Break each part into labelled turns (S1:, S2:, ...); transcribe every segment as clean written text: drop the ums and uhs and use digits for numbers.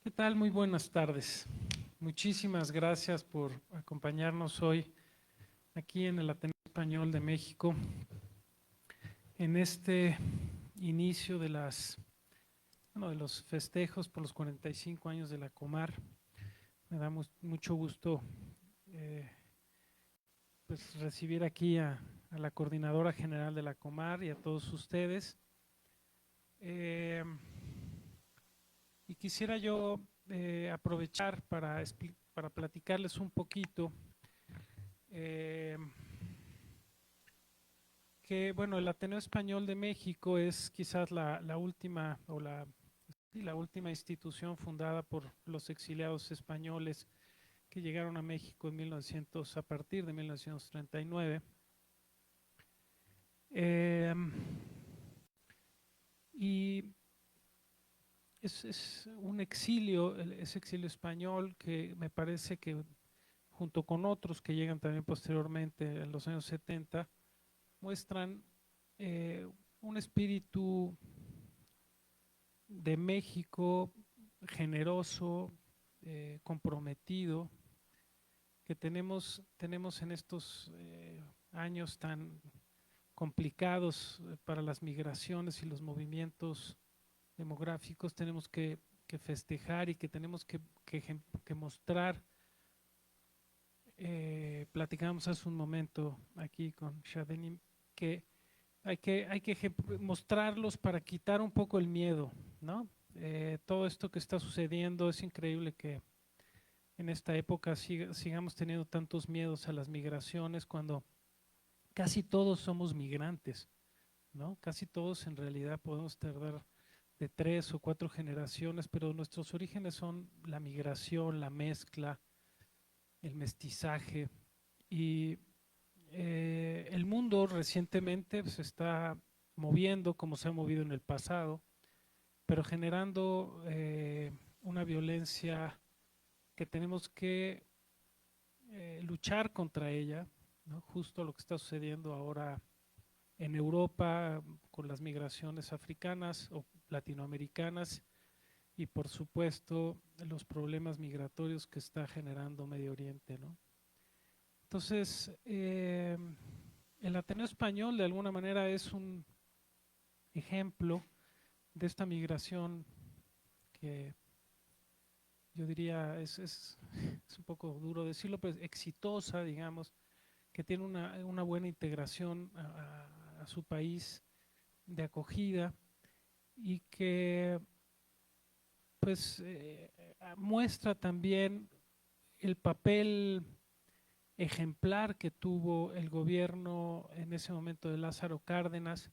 S1: ¿Qué tal? Muy buenas tardes. Muchísimas gracias por acompañarnos hoy aquí en el Ateneo Español de México, en este inicio de los festejos por los 45 años de la Comar. Me da mucho gusto eh, pues recibir aquí a la coordinadora general de la Comar y a todos ustedes. Eh, y quisiera yo aprovechar para platicarles un poquito eh, que, bueno, el Ateneo Español de México es quizás la última sí, la última institución fundada por los exiliados españoles que llegaron a México a partir de 1939. Eh, y es un exilio, ese exilio español que me parece que junto con otros que llegan también posteriormente en los años 70, muestran eh, un espíritu de México generoso, comprometido, que tenemos en estos años tan complicados para las migraciones y los movimientos demográficos. Tenemos que festejar y que tenemos que mostrar. Platicamos hace un momento aquí con Shadeni que hay que mostrarlos para quitar un poco el miedo, ¿no? Todo esto que está sucediendo, es increíble que en esta época sigamos teniendo tantos miedos a las migraciones cuando casi todos somos migrantes, ¿no? Casi todos en realidad podemos tardar de 3 o 4 generaciones, pero nuestros orígenes son la migración, la mezcla, el mestizaje. Y el mundo recientemente se está moviendo como se ha movido en el pasado, pero generando una violencia que tenemos que luchar contra ella, ¿no? Justo lo que está sucediendo ahora en Europa con las migraciones africanas o latinoamericanas y por supuesto los problemas migratorios que está generando Medio Oriente, ¿no? Entonces, el Ateneo Español de alguna manera es un ejemplo de esta migración que yo diría es un poco duro decirlo, pero exitosa, digamos, que tiene una buena integración a su país de acogida y que pues muestra también el papel ejemplar que tuvo el gobierno en ese momento de Lázaro Cárdenas,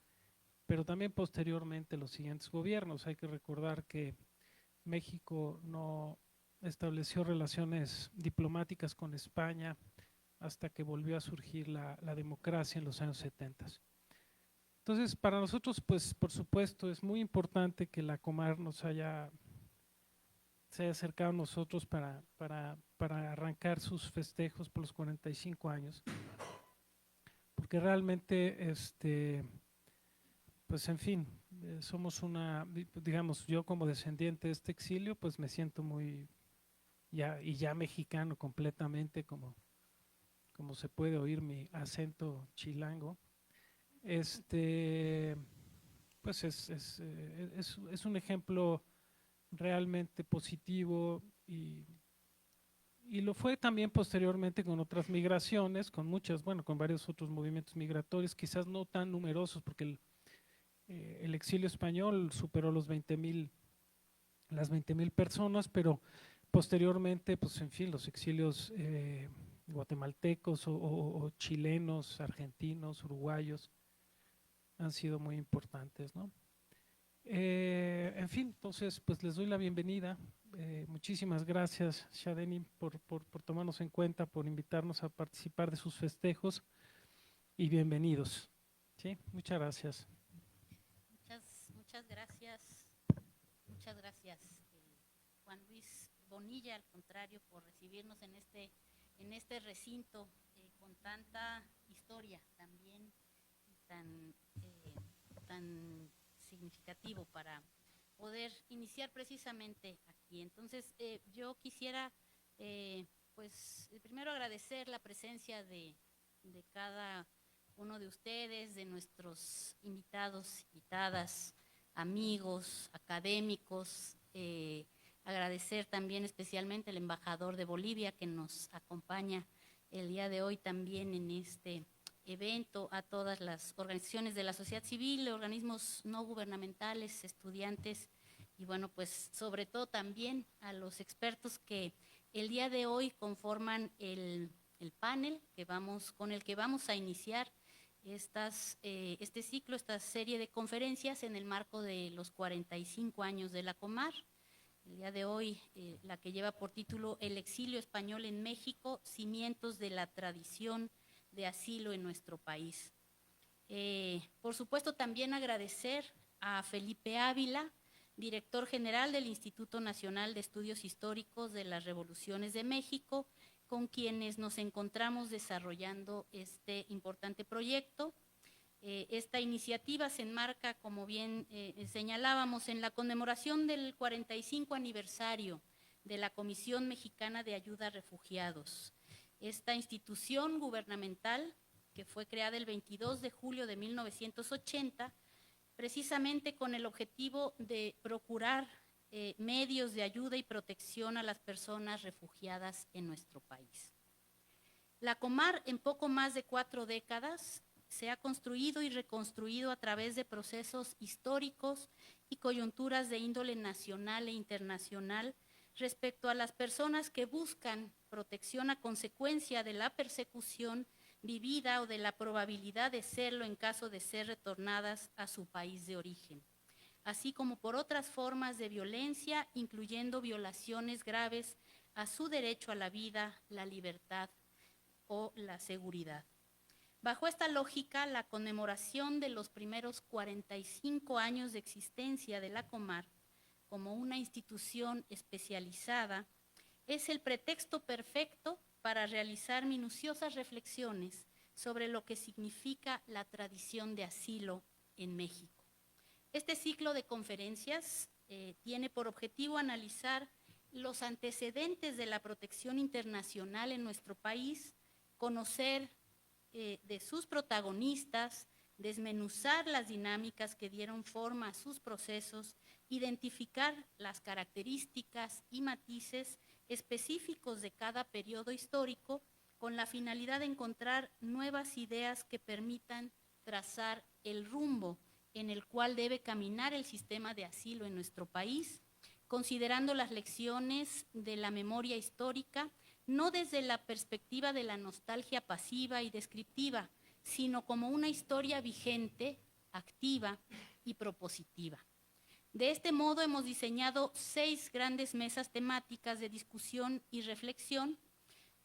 S1: pero también posteriormente los siguientes gobiernos. Hay que recordar que México no estableció relaciones diplomáticas con España hasta que volvió a surgir la democracia en los años 70. Entonces, para nosotros, pues por supuesto, es muy importante que la Comar se haya acercado a nosotros para arrancar sus festejos por los 45 años, porque realmente, pues en fin, somos digamos, yo como descendiente de este exilio, pues me siento muy, ya mexicano completamente, como se puede oír mi acento chilango. Este, pues es un ejemplo realmente positivo y lo fue también posteriormente con otras migraciones, con muchas, bueno, con varios otros movimientos migratorios, quizás no tan numerosos, porque el exilio español superó las 20,000 personas, pero posteriormente, pues en fin, los exilios guatemaltecos o chilenos, argentinos, uruguayos, han sido muy importantes, ¿no? En fin, entonces, pues les doy la bienvenida. Muchísimas gracias, Shadeni, por tomarnos en cuenta, por invitarnos a participar de sus festejos y bienvenidos. ¿Sí? Muchas gracias.
S2: Muchas gracias, muchas gracias, Juan Luis Bonilla, al contrario, por recibirnos en este recinto con tanta historia también tan, tan significativo poder iniciar precisamente aquí. Entonces, yo quisiera, pues, primero agradecer la presencia de cada uno de ustedes, de nuestros invitados, invitadas, amigos, académicos, agradecer también especialmente al embajador de Bolivia que nos acompaña el día de hoy también en este evento, a todas las organizaciones de la sociedad civil, organismos no gubernamentales, estudiantes y bueno, pues sobre todo también a los expertos que el día de hoy conforman el panel con el que vamos a iniciar este ciclo, esta serie de conferencias en el marco de los 45 años de la Comar. El día de hoy, la que lleva por título El exilio español en México, cimientos de la tradición de asilo en nuestro país. Por supuesto, también agradecer a Felipe Ávila, director general del Instituto Nacional de Estudios Históricos de las Revoluciones de México, con quienes nos encontramos desarrollando este importante proyecto. Esta iniciativa se enmarca, como bien señalábamos, en la conmemoración del 45 aniversario de la Comisión Mexicana de Ayuda a Refugiados. Esta institución gubernamental, que fue creada el 22 de julio de 1980, precisamente con el objetivo de procurar medios de ayuda y protección a las personas refugiadas en nuestro país. La Comar, en poco más de 4 décadas, se ha construido y reconstruido a través de procesos históricos y coyunturas de índole nacional e internacional respecto a las personas que buscan protección a consecuencia de la persecución vivida o de la probabilidad de serlo en caso de ser retornadas a su país de origen, así como por otras formas de violencia, incluyendo violaciones graves a su derecho a la vida, la libertad o la seguridad. Bajo esta lógica, la conmemoración de los primeros 45 años de existencia de la Comar como una institución especializada es el pretexto perfecto para realizar minuciosas reflexiones sobre lo que significa la tradición de asilo en México. Este ciclo de conferencias tiene por objetivo analizar los antecedentes de la protección internacional en nuestro país, conocer de sus protagonistas, desmenuzar las dinámicas que dieron forma a sus procesos, identificar las características y matices específicos de cada periodo histórico con la finalidad de encontrar nuevas ideas que permitan trazar el rumbo en el cual debe caminar el sistema de asilo en nuestro país, considerando las lecciones de la memoria histórica, no desde la perspectiva de la nostalgia pasiva y descriptiva, sino como una historia vigente, activa y propositiva. De este modo hemos diseñado 6 grandes mesas temáticas de discusión y reflexión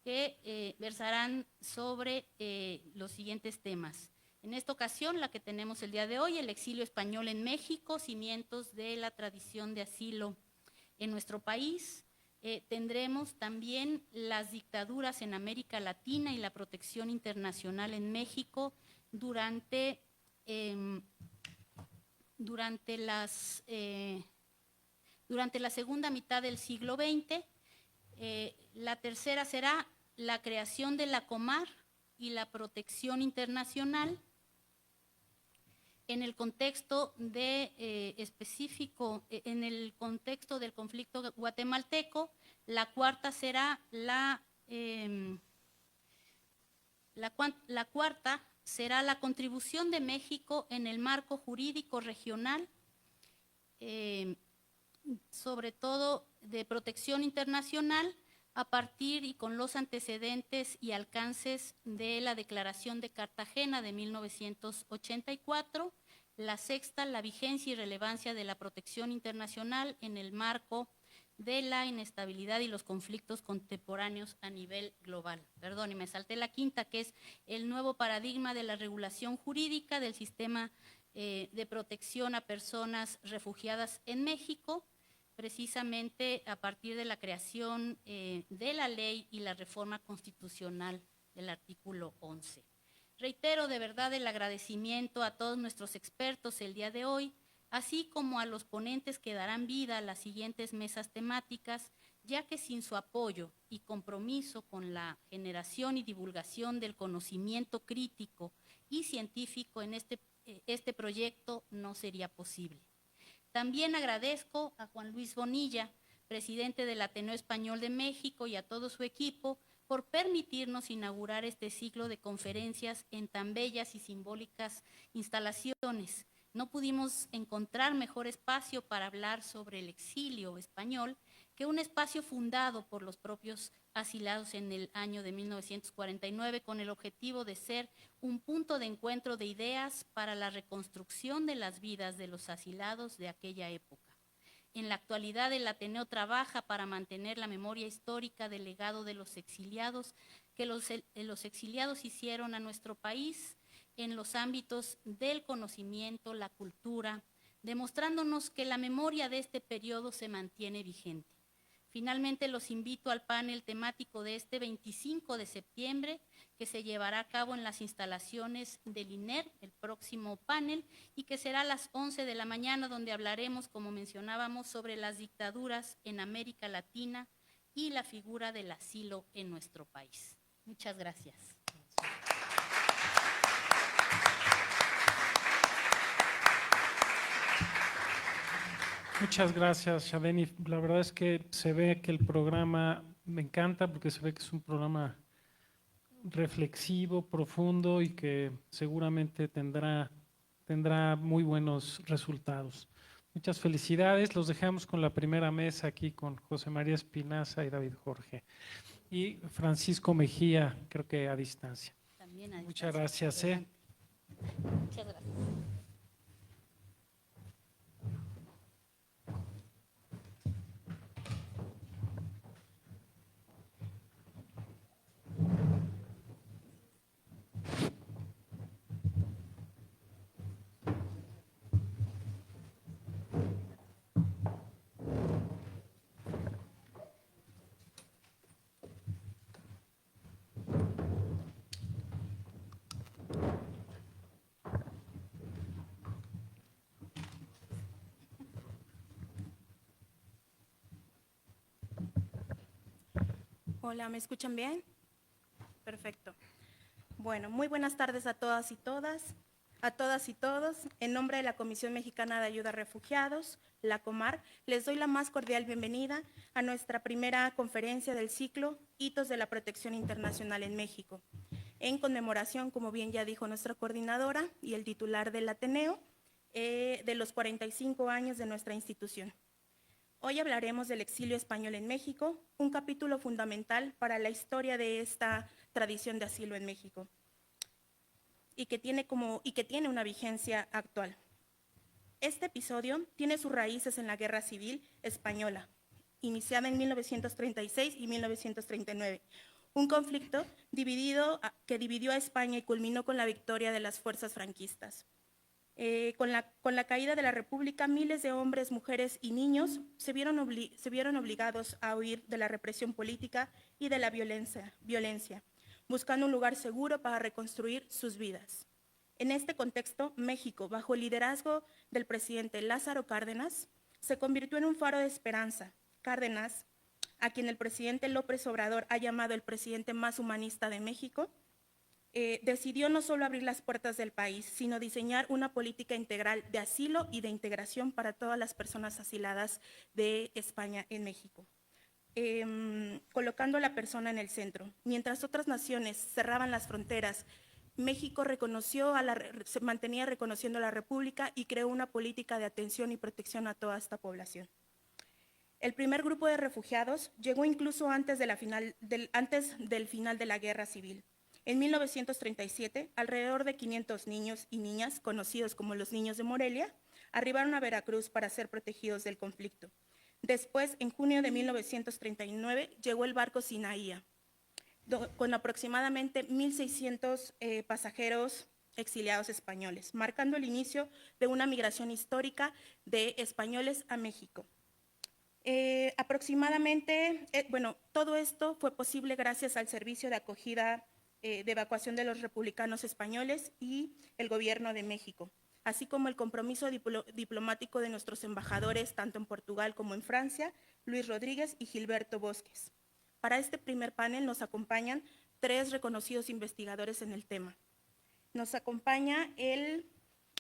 S2: que versarán sobre los siguientes temas. En esta ocasión, la que tenemos el día de hoy, el exilio español en México, cimientos de la tradición de asilo en nuestro país. Tendremos también las dictaduras en América Latina y la protección internacional en México durante la segunda mitad del siglo XX. La tercera será la creación de la Comar y la protección internacional en el contexto específico, en el contexto del conflicto guatemalteco. La cuarta será la contribución de México en el marco jurídico regional, sobre todo de protección internacional, a partir y con los antecedentes y alcances de la Declaración de Cartagena de 1984, la sexta, la vigencia y relevancia de la protección internacional en el marco de la inestabilidad y los conflictos contemporáneos a nivel global. Perdón, y me salté la quinta, que es el nuevo paradigma de la regulación jurídica del sistema de protección a personas refugiadas en México, precisamente a partir de la creación de la ley y la reforma constitucional del artículo 11. Reitero de verdad el agradecimiento a todos nuestros expertos el día de hoy, así como a los ponentes que darán vida a las siguientes mesas temáticas, ya que sin su apoyo y compromiso con la generación y divulgación del conocimiento crítico y científico en este proyecto no sería posible. También agradezco a Juan Luis Bonilla, presidente del Ateneo Español de México, y a todo su equipo por permitirnos inaugurar este ciclo de conferencias en tan bellas y simbólicas instalaciones. No pudimos encontrar mejor espacio para hablar sobre el exilio español que un espacio fundado por los propios asilados en el año de 1949 con el objetivo de ser un punto de encuentro de ideas para la reconstrucción de las vidas de los asilados de aquella época. En la actualidad, el Ateneo trabaja para mantener la memoria histórica del legado de los exiliados que los exiliados hicieron a nuestro país en los ámbitos del conocimiento, la cultura, demostrándonos que la memoria de este periodo se mantiene vigente. Finalmente, los invito al panel temático de este 25 de septiembre, que se llevará a cabo en las instalaciones del INER, el próximo panel, y que será a las 11 de la mañana, donde hablaremos, como mencionábamos, sobre las dictaduras en América Latina y la figura del asilo en nuestro país. Muchas gracias.
S1: Muchas gracias, Shaveni. La verdad es que se ve que el programa me encanta porque se ve que es un programa reflexivo, profundo y que seguramente tendrá muy buenos resultados. Muchas felicidades. Los dejamos con la primera mesa aquí con José María Espinaza y David Jorge. Y Francisco Mejía, creo que a distancia.
S2: También a
S1: Muchas
S2: distancia.
S1: gracias.
S2: Muchas gracias.
S3: Hola, ¿me escuchan bien? Perfecto. Bueno, muy buenas tardes a todas y todas, a todas y todos. En nombre de la Comisión Mexicana de Ayuda a Refugiados, la COMAR, les doy la más cordial bienvenida a nuestra primera conferencia del ciclo Hitos de la Protección Internacional en México, en conmemoración, como bien ya dijo nuestra coordinadora y el titular del Ateneo, de los 45 años de nuestra institución. Hoy hablaremos del exilio español en México, un capítulo fundamental para la historia de esta tradición de asilo en México y que tiene una vigencia actual. Este episodio tiene sus raíces en la Guerra Civil Española, iniciada en 1936 y 1939, un conflicto que dividió a España y culminó con la victoria de las fuerzas franquistas. Con la caída de la República, miles de hombres, mujeres y niños se vieron obligados a huir de la represión política y de la violencia, buscando un lugar seguro para reconstruir sus vidas. En este contexto, México, bajo el liderazgo del presidente Lázaro Cárdenas, se convirtió en un faro de esperanza. Cárdenas, a quien el presidente López Obrador ha llamado el presidente más humanista de México, decidió no solo abrir las puertas del país, sino diseñar una política integral de asilo y de integración para todas las personas asiladas de España en México, colocando a la persona en el centro. Mientras otras naciones cerraban las fronteras, México se mantenía reconociendo a la República y creó una política de atención y protección a toda esta población. El primer grupo de refugiados llegó incluso antes del final de la Guerra Civil. En 1937, alrededor de 500 niños y niñas, conocidos como los niños de Morelia, arribaron a Veracruz para ser protegidos del conflicto. Después, en junio de 1939, llegó el barco Sinaía, con aproximadamente 1,600 pasajeros exiliados españoles, marcando el inicio de una migración histórica de españoles a México. Todo esto fue posible gracias al servicio de acogida de evacuación de los republicanos españoles y el gobierno de México. así como el compromiso diplomático de nuestros embajadores, tanto en Portugal como en Francia, Luis Rodríguez y Gilberto Bosques. Para este primer panel nos acompañan 3 reconocidos investigadores en el tema. Nos acompaña el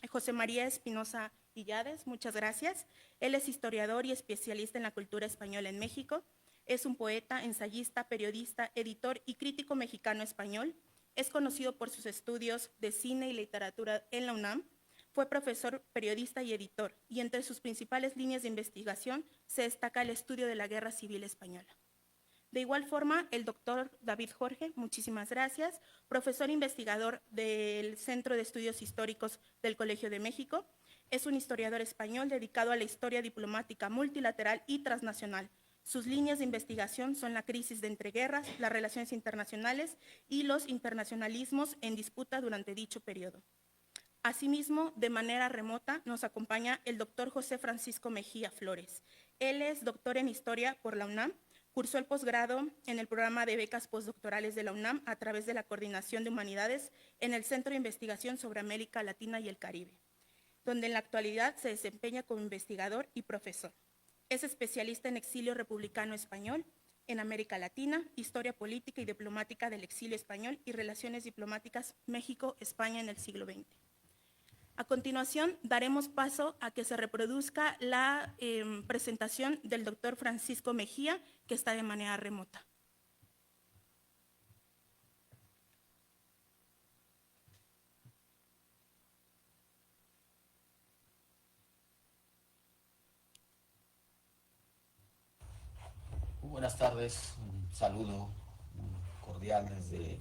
S3: José María Espinosa Illades, muchas gracias. Él es historiador y especialista en la cultura española en México. Es un poeta, ensayista, periodista, editor y crítico mexicano-español. Es conocido por sus estudios de cine y literatura en la UNAM. Fue profesor, periodista y editor, y entre sus principales líneas de investigación se destaca el estudio de la Guerra Civil Española. De igual forma, el doctor David Jorge, muchísimas gracias, profesor investigador del Centro de Estudios Históricos del Colegio de México, es un historiador español dedicado a la historia diplomática multilateral y transnacional. Sus líneas de investigación son la crisis de entreguerras, las relaciones internacionales y los internacionalismos en disputa durante dicho periodo. Asimismo, de manera remota, nos acompaña el doctor José Francisco Mejía Flores. Él es doctor en Historia por la UNAM, cursó el posgrado en el programa de becas postdoctorales de la UNAM a través de la Coordinación de Humanidades en el Centro de Investigación sobre América Latina y el Caribe, donde en la actualidad se desempeña como investigador y profesor. Es especialista en exilio republicano español, en América Latina, historia política y diplomática del exilio español y relaciones diplomáticas México-España en el siglo XX. A continuación, daremos paso a que se reproduzca la presentación del doctor Francisco Mejía, que está de manera remota.
S4: Buenas tardes, un saludo cordial desde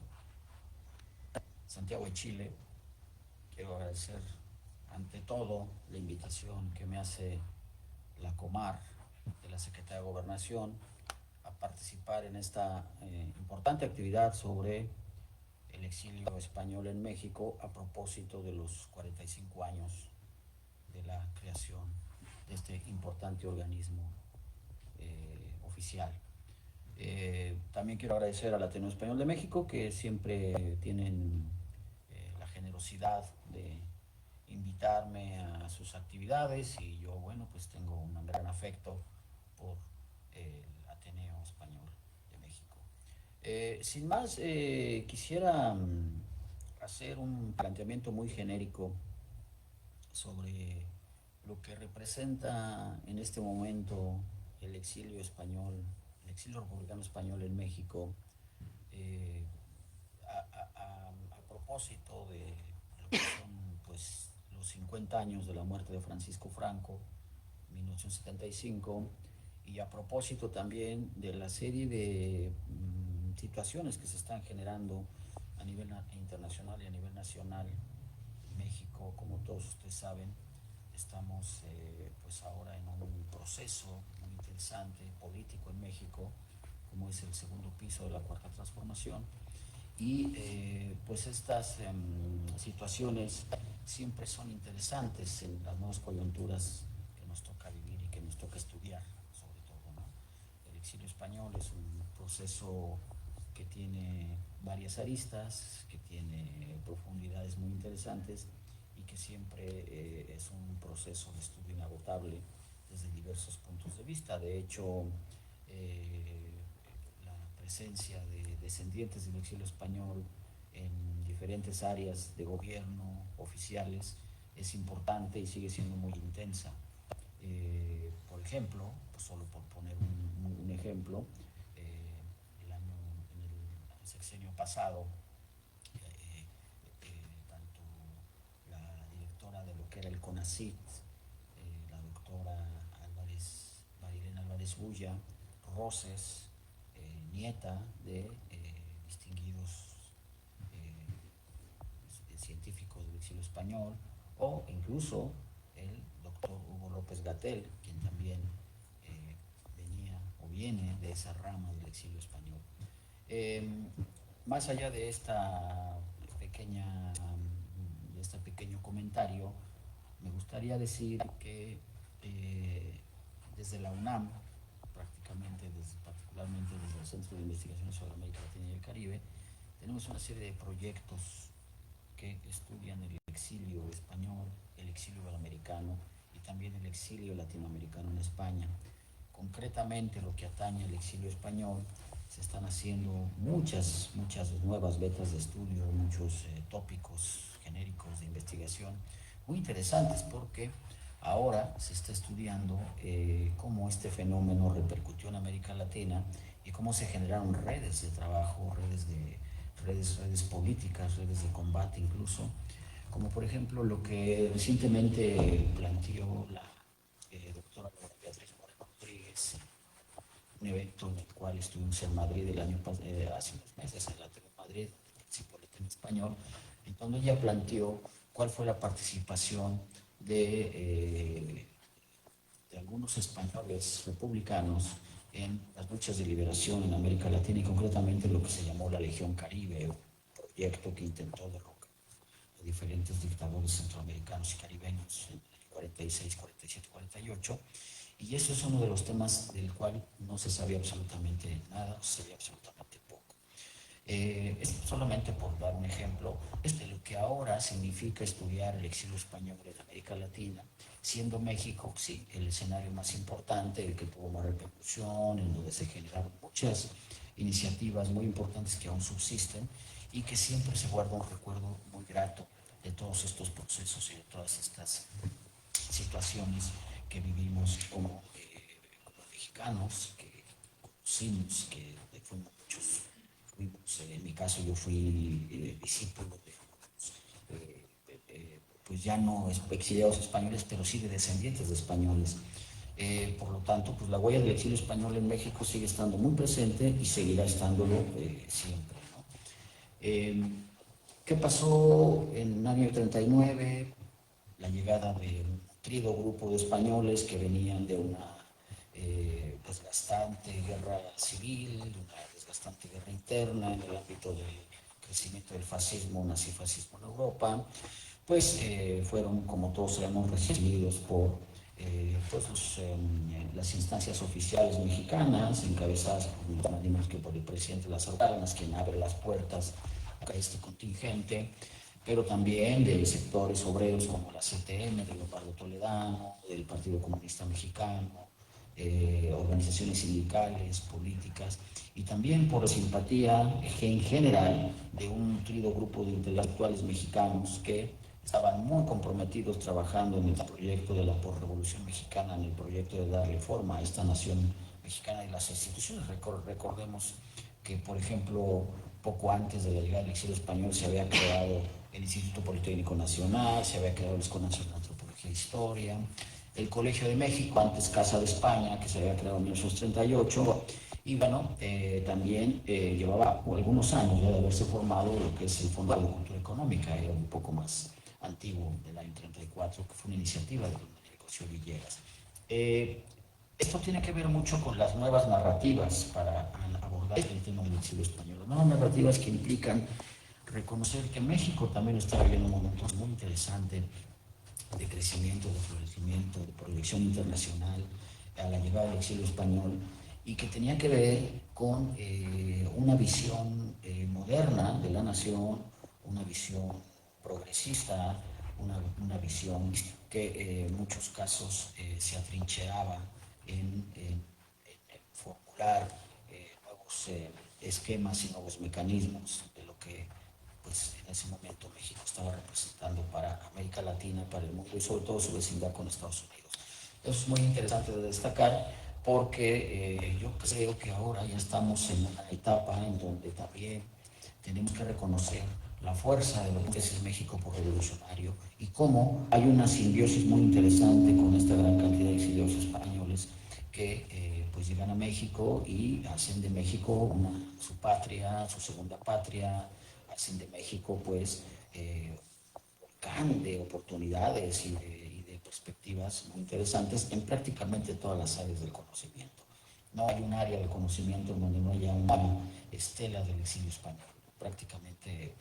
S4: Santiago de Chile. Quiero agradecer ante todo la invitación que me hace la Comar de la Secretaría de Gobernación a participar en esta importante actividad sobre el exilio español en México a propósito de los 45 años de la creación de este importante organismo oficial. También quiero agradecer al Ateneo Español de México, que siempre tienen la generosidad de invitarme a sus actividades, y yo, bueno, pues tengo un gran afecto por el Ateneo Español de México. Sin más, quisiera hacer un planteamiento muy genérico sobre lo que representa en este momento el exilio español, el exilio republicano español en México, a propósito de lo que son, pues, los 50 años de la muerte de Francisco Franco, 1975, y a propósito también de la serie de situaciones que se están generando a nivel internacional y a nivel nacional. México, como todos ustedes saben, estamos pues ahora en un proceso muy interesante político en México, como es el segundo piso de la Cuarta Transformación, y pues estas situaciones siempre son interesantes en las nuevas coyunturas que nos toca vivir y que nos toca estudiar, sobre todo, ¿no? El exilio español es un proceso que tiene varias aristas, que tiene profundidades muy interesantes, y que siempre es un proceso de estudio inagotable desde diversos puntos de vista. De hecho, la presencia de descendientes del exilio español en diferentes áreas de gobierno oficiales es importante y sigue siendo muy intensa. Por ejemplo, pues solo por poner un ejemplo, en el sexenio pasado, tanto la directora de lo que era el CONACYT, la doctora Marilena Álvarez Bulla Roses, nieta de distinguidos científicos del exilio español, o incluso el doctor Hugo López-Gatell, quien también venía o viene de esa rama del exilio español. Más allá de este pequeño comentario, me gustaría decir que desde la UNAM, particularmente desde el Centro de Investigaciones sobre América Latina y el Caribe, tenemos una serie de proyectos que estudian el exilio español, el exilio americano y también el exilio latinoamericano en España. Concretamente, lo que atañe al exilio español, se están haciendo muchas nuevas becas de estudio, muchos tópicos genéricos de investigación muy interesantes, porque ahora se está estudiando cómo este fenómeno repercutió en América Latina y cómo se generaron redes de trabajo, redes políticas, redes de combate incluso, como por ejemplo lo que recientemente planteó la doctora Beatriz Moreno Rodríguez, un evento en el cual estuvimos en Madrid hace unos meses, en la TV Madrid, participó el tema español, en donde ella planteó cuál fue la participación de algunos españoles republicanos en las luchas de liberación en América Latina y concretamente lo que se llamó la Legión Caribe, un proyecto que intentó derrocar a diferentes dictadores centroamericanos y caribeños en el 46, 47, 48. Y eso es uno de los temas del cual no se sabía absolutamente nada, se sabía absolutamente poco. Es solamente por dar un ejemplo de lo que ahora significa estudiar el exilio español en América Latina, siendo México, sí, el escenario más importante, el que tuvo más repercusión, en donde se generaron muchas iniciativas muy importantes que aún subsisten y que siempre se guarda un recuerdo muy grato de todos estos procesos y de todas estas situaciones que vivimos como mexicanos, que conocimos, que fuimos muchos. En mi caso yo fui discípulo de pues ya no exiliados españoles, pero sí de descendientes de españoles. Por lo tanto, pues la huella del exilio español en México sigue estando muy presente y seguirá estándolo siempre, ¿no? ¿Qué pasó en el año 39? La llegada de un nutrido grupo de españoles que venían de una desgastante guerra civil, de una desgastante guerra interna en el ámbito del crecimiento del fascismo, nazifascismo en Europa, pues fueron, como todos sabemos, recibidos por las instancias oficiales mexicanas, encabezadas por nadie más que por el presidente Lázaro Cárdenas, quien abre las puertas a este contingente, pero también de sectores obreros como la CTM, de Leopoldo Toledano, del Partido Comunista Mexicano, organizaciones sindicales, políticas, y también por la simpatía en general de un nutrido grupo de intelectuales mexicanos que estaban muy comprometidos trabajando en el proyecto de la posrevolución mexicana, en el proyecto de darle forma a esta nación mexicana y las instituciones. Recordemos que, por ejemplo, poco antes de la llegada del exilio español se había creado el Instituto Politécnico Nacional, se había creado la Escuela Nacional de Antropología e Historia, el Colegio de México, antes Casa de España, que se había creado en 1938, y bueno, también llevaba algunos años de haberse formado lo que es el Fondo de Cultura Económica, era un poco más antiguo, del año 34, que fue una iniciativa de Negocio Villegas. Esto tiene que ver mucho con las nuevas narrativas para abordar el tema del exilio español. Las nuevas narrativas que implican reconocer que México también está viviendo un momento muy interesante de crecimiento, de florecimiento, de proyección internacional a la llegada del exilio español y que tenía que ver con una visión moderna de la nación, una visión progresista, una visión que en muchos casos se atrincheraba en formular nuevos esquemas y nuevos mecanismos de lo que pues en ese momento México estaba representando para América Latina, para el mundo y sobre todo su vecindad con Estados Unidos. Eso es muy interesante de destacar porque yo creo que ahora ya estamos en una etapa en donde también tenemos que reconocer la fuerza de lo que es el México revolucionario y cómo hay una simbiosis muy interesante con esta gran cantidad de exiliados españoles que pues llegan a México y hacen de México su patria, su segunda patria, hacen de México pues volcán de oportunidades y de perspectivas muy interesantes en prácticamente todas las áreas del conocimiento. No hay un área del conocimiento en donde no haya una estela del exilio español. Prácticamente,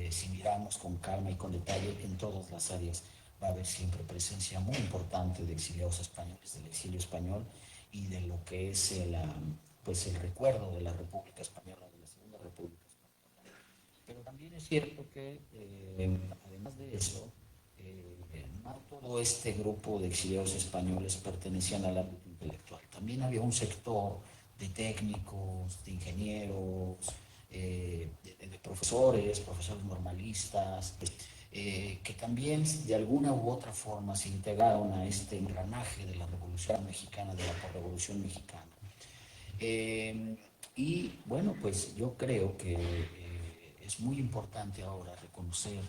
S4: si miramos con calma y con detalle, en todas las áreas va a haber siempre presencia muy importante de exiliados españoles, del exilio español y de lo que es pues el recuerdo de la República Española, de la Segunda República Española. Pero también es cierto que, además de eso, no todo este grupo de exiliados españoles pertenecían al ámbito intelectual. También había un sector de técnicos, de ingenieros, de profesores, profesores normalistas, que también de alguna u otra forma se integraron a este engranaje de la Revolución Mexicana, de la Revolución Mexicana. Y bueno, pues yo creo que es muy importante ahora reconocer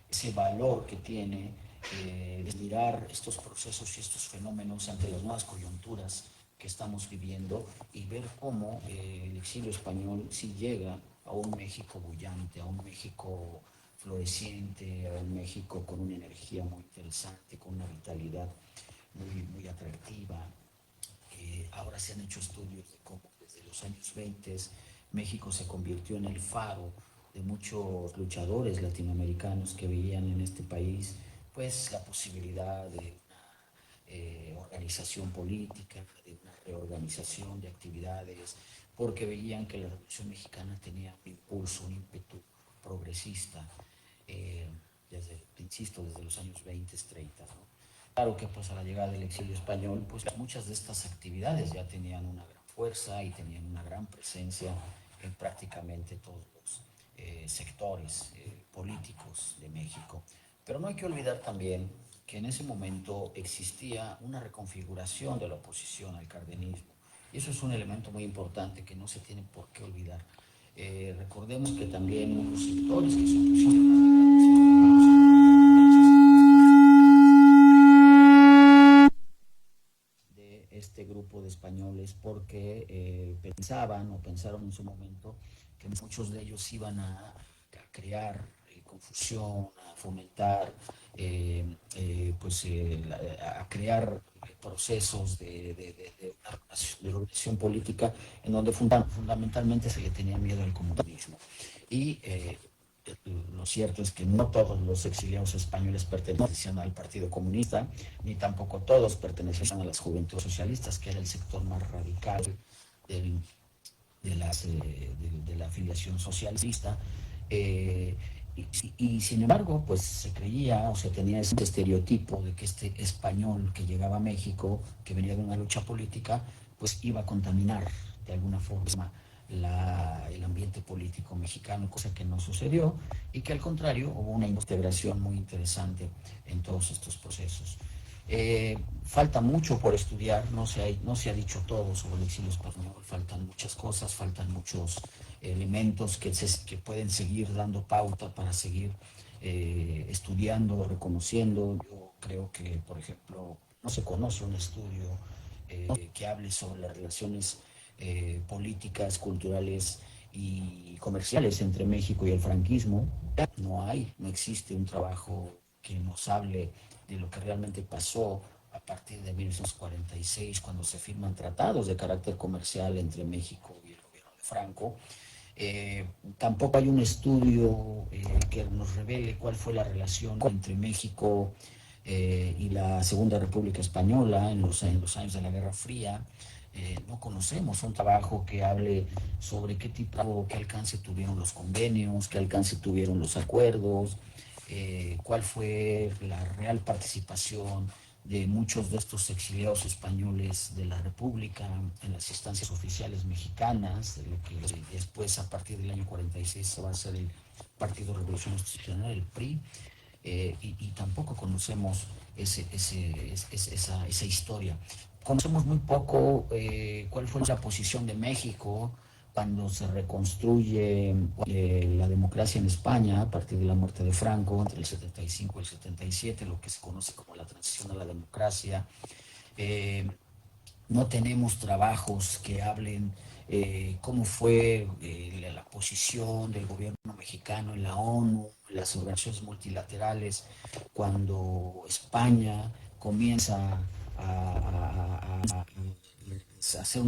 S4: ese valor que tiene de mirar estos procesos y estos fenómenos ante las nuevas coyunturas que estamos viviendo y ver cómo el exilio español sí llega a un México bullante, a un México floreciente, a un México con una energía muy interesante, con una vitalidad muy atractiva. Ahora se han hecho estudios de cómo desde los años 20 México se convirtió en el faro de muchos luchadores latinoamericanos que veían en este país pues la posibilidad de una organización política, de una reorganización de actividades, porque veían que la Revolución Mexicana tenía un impulso, un ímpetu progresista, insisto, desde los años 20, 30, ¿no? Claro que pues a la llegada del exilio español, pues muchas de estas actividades ya tenían una gran fuerza y tenían una gran presencia en prácticamente todos los sectores políticos de México. Pero no hay que olvidar también que en ese momento existía una reconfiguración de la oposición al cardenismo. Y eso es un elemento muy importante que no se tiene por qué olvidar. Recordemos que también hubo sectores que se opusieron de este grupo de españoles porque pensaron en su momento que muchos de ellos iban a crear confusión, a fomentar, a crear procesos de organización política en donde fundamentalmente se le tenía miedo al comunismo. Y lo cierto es que no todos los exiliados españoles pertenecían al Partido Comunista, ni tampoco todos pertenecían a las Juventudes Socialistas, que era el sector más radical de la afiliación socialista. Y sin embargo, pues se creía o se tenía ese estereotipo de que este español que llegaba a México, que venía de una lucha política, pues iba a contaminar de alguna forma el ambiente político mexicano, cosa que no sucedió, y que al contrario hubo una integración muy interesante en todos estos procesos. Falta mucho por estudiar, no se ha dicho todo sobre el exilio español, faltan muchas cosas, faltan muchos elementos que pueden seguir dando pauta para seguir estudiando, reconociendo. Yo creo que, por ejemplo, no se conoce un estudio que hable sobre las relaciones políticas, culturales y comerciales entre México y el franquismo. No existe un trabajo que nos hable de lo que realmente pasó a partir de 1946, cuando se firman tratados de carácter comercial entre México y el gobierno de Franco. Tampoco hay un estudio que nos revele cuál fue la relación entre México y la Segunda República Española en los años de la Guerra Fría. No conocemos un trabajo que hable sobre qué alcance tuvieron los convenios, qué alcance tuvieron los acuerdos, cuál fue la real participación de muchos de estos exiliados españoles de la República en las instancias oficiales mexicanas, de lo que después, a partir del año 46, se va a hacer el Partido Revolucionario Institucional, el PRI, y tampoco conocemos esa historia. Conocemos muy poco cuál fue la posición de México cuando se reconstruye la democracia en España a partir de la muerte de Franco, entre el 75 y el 77, lo que se conoce como la transición a la democracia. No tenemos trabajos que hablen cómo fue la posición del gobierno mexicano en la ONU, en las organizaciones multilaterales, cuando España comienza a hacer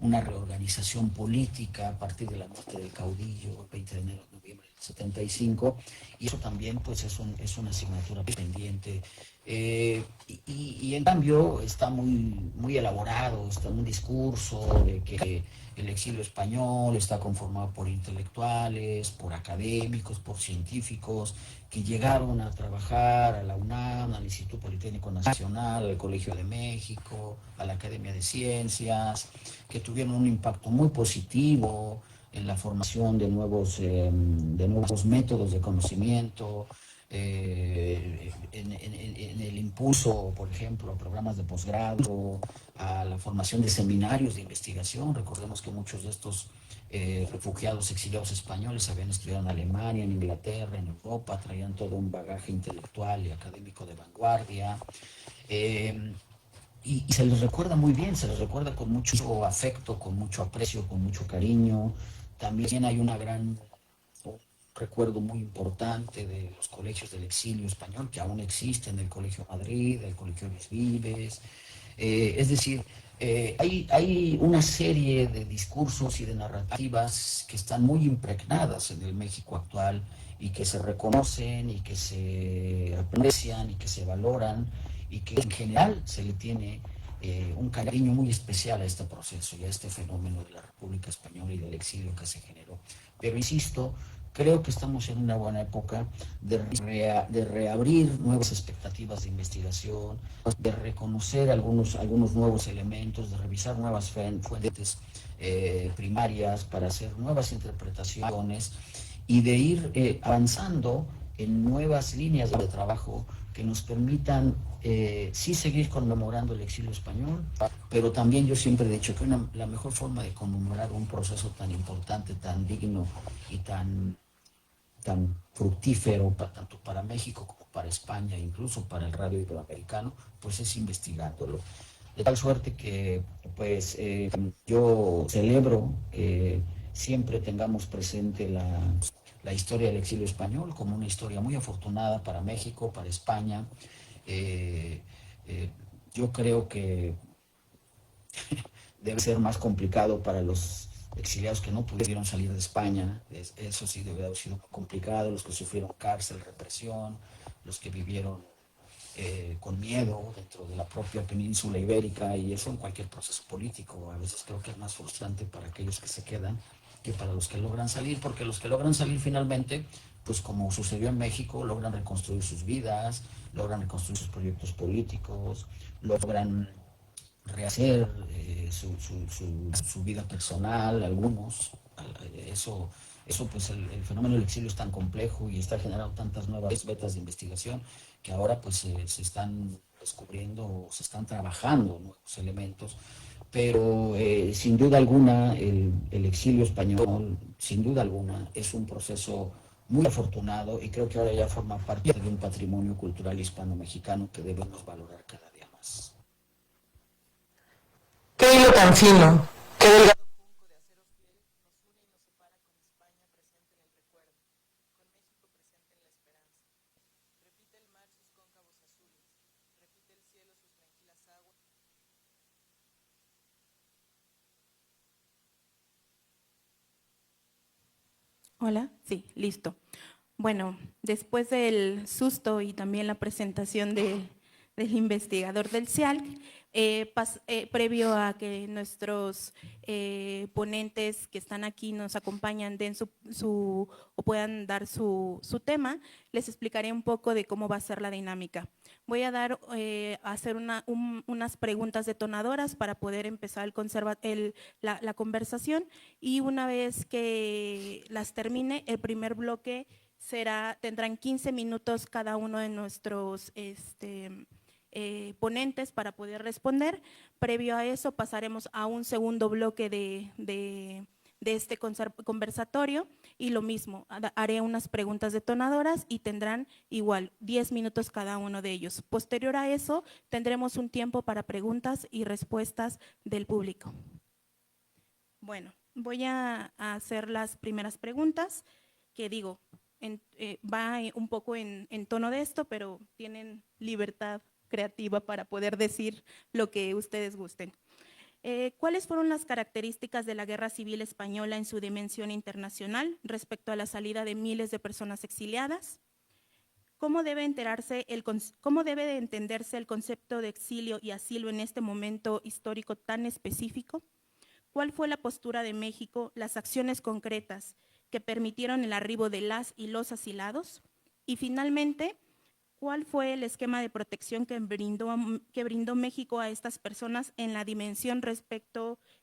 S4: una reorganización política a partir de la muerte del caudillo el 20 de enero de noviembre del 75, y eso también pues es una asignatura pendiente. Y en cambio está muy elaborado, está un discurso de que El exilio español está conformado por intelectuales, por académicos, por científicos que llegaron a trabajar a la UNAM, al Instituto Politécnico Nacional, al Colegio de México, a la Academia de Ciencias, que tuvieron un impacto muy positivo en la formación de nuevos métodos de conocimiento, en el impulso, por ejemplo, a programas de posgrado, a la formación de seminarios de investigación. Recordemos que muchos de estos refugiados exiliados españoles habían estudiado en Alemania, en Inglaterra, en Europa, traían todo un bagaje intelectual y académico de vanguardia. Y se les recuerda muy bien, se les recuerda con mucho afecto, con mucho aprecio, con mucho cariño. También hay un recuerdo muy importante de los colegios del exilio español que aún existen, del Colegio Madrid, del Colegio Luis Vives. Es decir, hay una serie de discursos y de narrativas que están muy impregnadas en el México actual y que se reconocen y que se aprecian y que se valoran y que en general se le tiene un cariño muy especial a este proceso y a este fenómeno de la República Española y del exilio que se generó. Pero insisto, creo que estamos en una buena época de reabrir nuevas expectativas de investigación, de reconocer algunos nuevos elementos, de revisar nuevas fuentes primarias para hacer nuevas interpretaciones y de ir avanzando en nuevas líneas de trabajo que nos permitan sí seguir conmemorando el exilio español, pero también yo siempre he dicho que la mejor forma de conmemorar un proceso tan importante, tan digno y tan fructífero tanto para México como para España, incluso para el radio iberoamericano, pues es investigándolo. De tal suerte que pues yo celebro que siempre tengamos presente la historia del exilio español como una historia muy afortunada para México, para España. Yo creo que debe ser más complicado para los exiliados que no pudieron salir de España. Eso sí debe haber sido complicado, los que sufrieron cárcel, represión, los que vivieron con miedo dentro de la propia península ibérica, y eso en cualquier proceso político. A veces creo que es más frustrante para aquellos que se quedan que para los que logran salir, porque los que logran salir finalmente, pues como sucedió en México, logran reconstruir sus vidas, logran reconstruir sus proyectos políticos, logran rehacer su vida personal, algunos. Eso pues el fenómeno del exilio es tan complejo y está generando tantas nuevas vetas de investigación que ahora pues se están descubriendo o se están trabajando nuevos elementos. Pero sin duda alguna el exilio español, sin duda alguna, es un proceso muy afortunado y creo que ahora ya forma parte de un patrimonio cultural hispano-mexicano que debemos valorar cada día más.
S5: Qué hilo tan fino, qué delgado junco de acero fiel nos une y nos separa con España presente en el recuerdo, con México presente en la esperanza. Repite el mar sus cóncavos azules, repite el cielo sus tranquilas aguas.
S3: Hola, sí, listo. Bueno, después del susto y también la presentación del investigador del CIALC, previo a que nuestros ponentes que están aquí nos acompañan den o puedan dar su tema, les explicaré un poco de cómo va a ser la dinámica. Voy a hacer unas preguntas detonadoras para poder empezar la conversación, y una vez que las termine, el primer bloque tendrán 15 minutos cada uno de nuestros ponentes para poder responder. Previo a eso pasaremos a un segundo bloque de este conversatorio, y lo mismo, haré unas preguntas detonadoras y tendrán igual 10 minutos cada uno de ellos. Posterior a eso tendremos un tiempo para preguntas y respuestas del público. Bueno, voy a hacer las primeras preguntas, que digo, va un poco en tono de esto, pero tienen libertad creativa para poder decir lo que ustedes gusten. ¿Cuáles fueron las características de la Guerra Civil Española en su dimensión internacional respecto a la salida de miles de personas exiliadas? ¿Cómo debe de entenderse el concepto de exilio y asilo en este momento histórico tan específico? ¿Cuál fue la postura de México, las acciones concretas que permitieron el arribo de las y los asilados? Y finalmente, ¿cuál fue el esquema de protección que brindó México a estas personas en la dimensión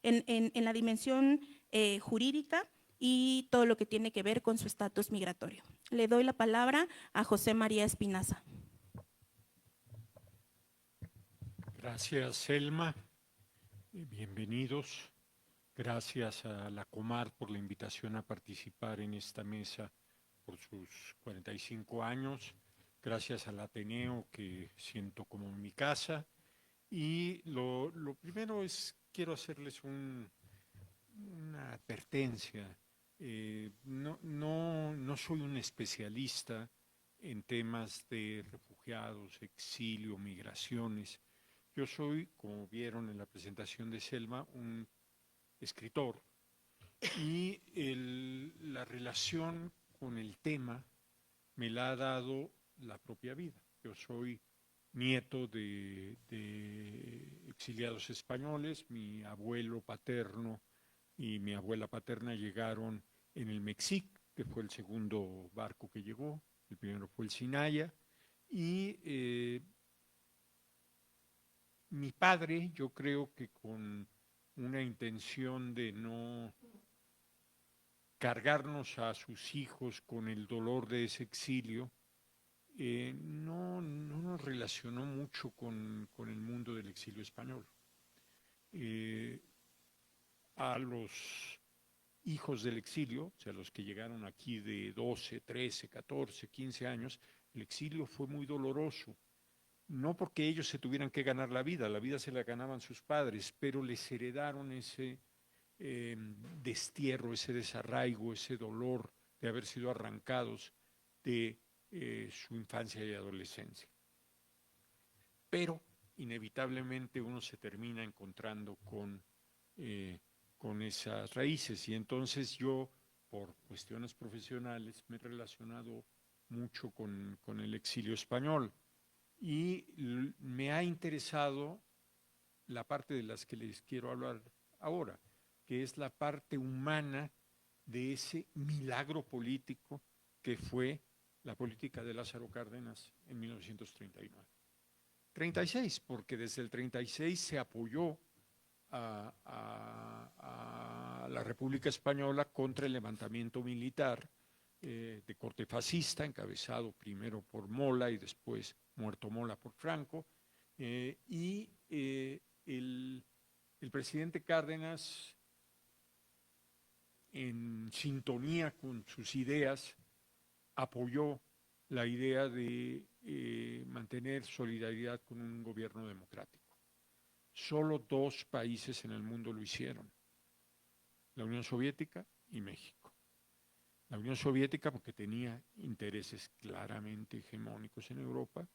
S3: en la dimensión jurídica y todo lo que tiene que ver con su estatus migratorio? Le doy la palabra a José María Espinaza.
S6: Gracias, Selma. Bienvenidos. Gracias a la Comar por la invitación a participar en esta mesa por sus 45 años. Gracias al Ateneo, que siento como mi casa. Y lo primero es, quiero hacerles una advertencia. No soy un especialista en temas de refugiados, exilio, migraciones. Yo soy, como vieron en la presentación de Selma, un escritor, y la relación con el tema me la ha dado la propia vida. Yo soy nieto de exiliados españoles. Mi abuelo paterno y mi abuela paterna llegaron en el Mexic, que fue el segundo barco que llegó. El primero fue el Sinaya. Y mi padre, yo creo que con una intención de no cargarnos a sus hijos con el dolor de ese exilio, no nos relacionó mucho con el mundo del exilio español. A los hijos del exilio, o sea, los que llegaron aquí de 12, 13, 14, 15 años, el exilio fue muy doloroso. No porque ellos se tuvieran que ganar la vida se la ganaban sus padres, pero les heredaron ese destierro, ese desarraigo, ese dolor de haber sido arrancados de su infancia y adolescencia. Pero inevitablemente uno se termina encontrando con esas raíces, y entonces yo, por cuestiones profesionales, me he relacionado mucho con el exilio español. Y me ha interesado la parte de las que les quiero hablar ahora, que es la parte humana de ese milagro político que fue la política de Lázaro Cárdenas en 1939. 36, porque desde el 36 se apoyó a la República Española contra el levantamiento militar de corte fascista, encabezado primero por Mola y después, muerto Mola, por Franco. Y el presidente Cárdenas, en sintonía con sus ideas, apoyó la idea de mantener solidaridad con un gobierno democrático. Solo 2 países en el mundo lo hicieron: la Unión Soviética y México. La Unión Soviética porque tenía intereses claramente hegemónicos en Europa.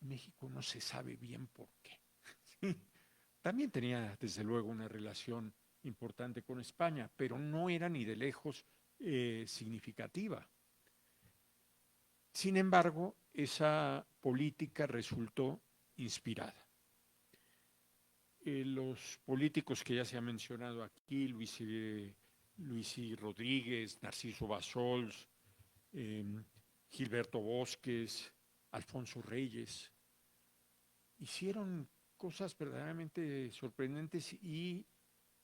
S6: México no se sabe bien por qué. También tenía, desde luego, una relación importante con España, pero no era ni de lejos significativa. Sin embargo, esa política resultó inspirada. Los políticos que ya se han mencionado aquí, Luis I. Rodríguez, Narciso Bassols, Gilberto Bosques, Alfonso Reyes, hicieron cosas verdaderamente sorprendentes, y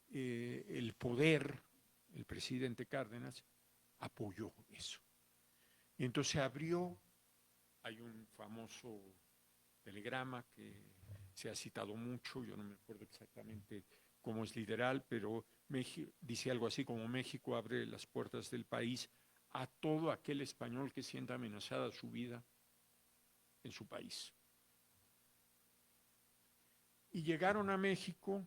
S6: el poder, el presidente Cárdenas, apoyó eso. Y entonces hay un famoso telegrama que se ha citado mucho, yo no me acuerdo exactamente cómo es literal, pero dice algo así como: México abre las puertas del país a todo aquel español que sienta amenazada su vida en su país. Y llegaron a México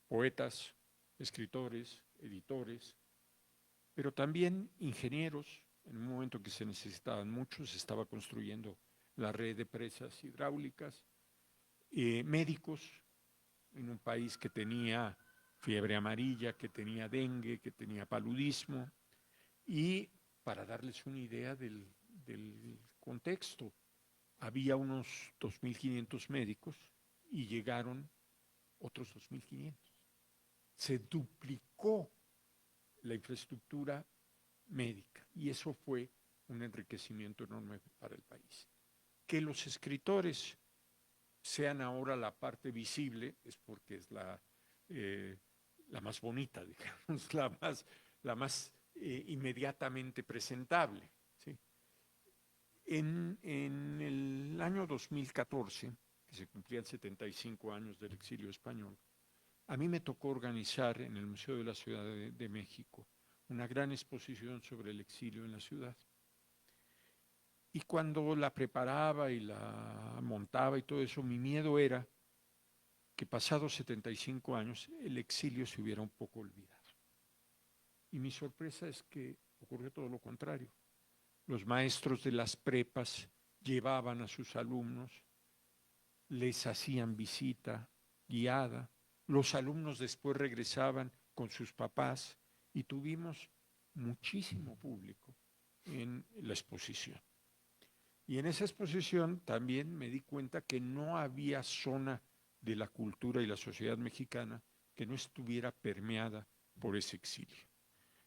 S6: poetas, escritores, editores, pero también ingenieros. En un momento que se necesitaban muchos, se estaba construyendo la red de presas hidráulicas, médicos, en un país que tenía fiebre amarilla, que tenía dengue, que tenía paludismo. Y para darles una idea del contexto, había unos 2.500 médicos y llegaron otros 2.500. se duplicó la infraestructura médica y eso fue un enriquecimiento enorme para el país. Que los escritores sean ahora la parte visible es porque es la más bonita, digamos, la más inmediatamente presentable, ¿sí? En el año 2014, que se cumplían 75 años del exilio español, a mí me tocó organizar en el Museo de la Ciudad de México una gran exposición sobre el exilio en la ciudad. Y cuando la preparaba y la montaba y todo eso, mi miedo era que pasados 75 años el exilio se hubiera un poco olvidado. Y mi sorpresa es que ocurrió todo lo contrario. Los maestros de las prepas llevaban a sus alumnos, les hacían visita guiada, los alumnos después regresaban con sus papás y tuvimos muchísimo público en la exposición. Y en esa exposición también me di cuenta que no había zona de la cultura y la sociedad mexicana que no estuviera permeada por ese exilio.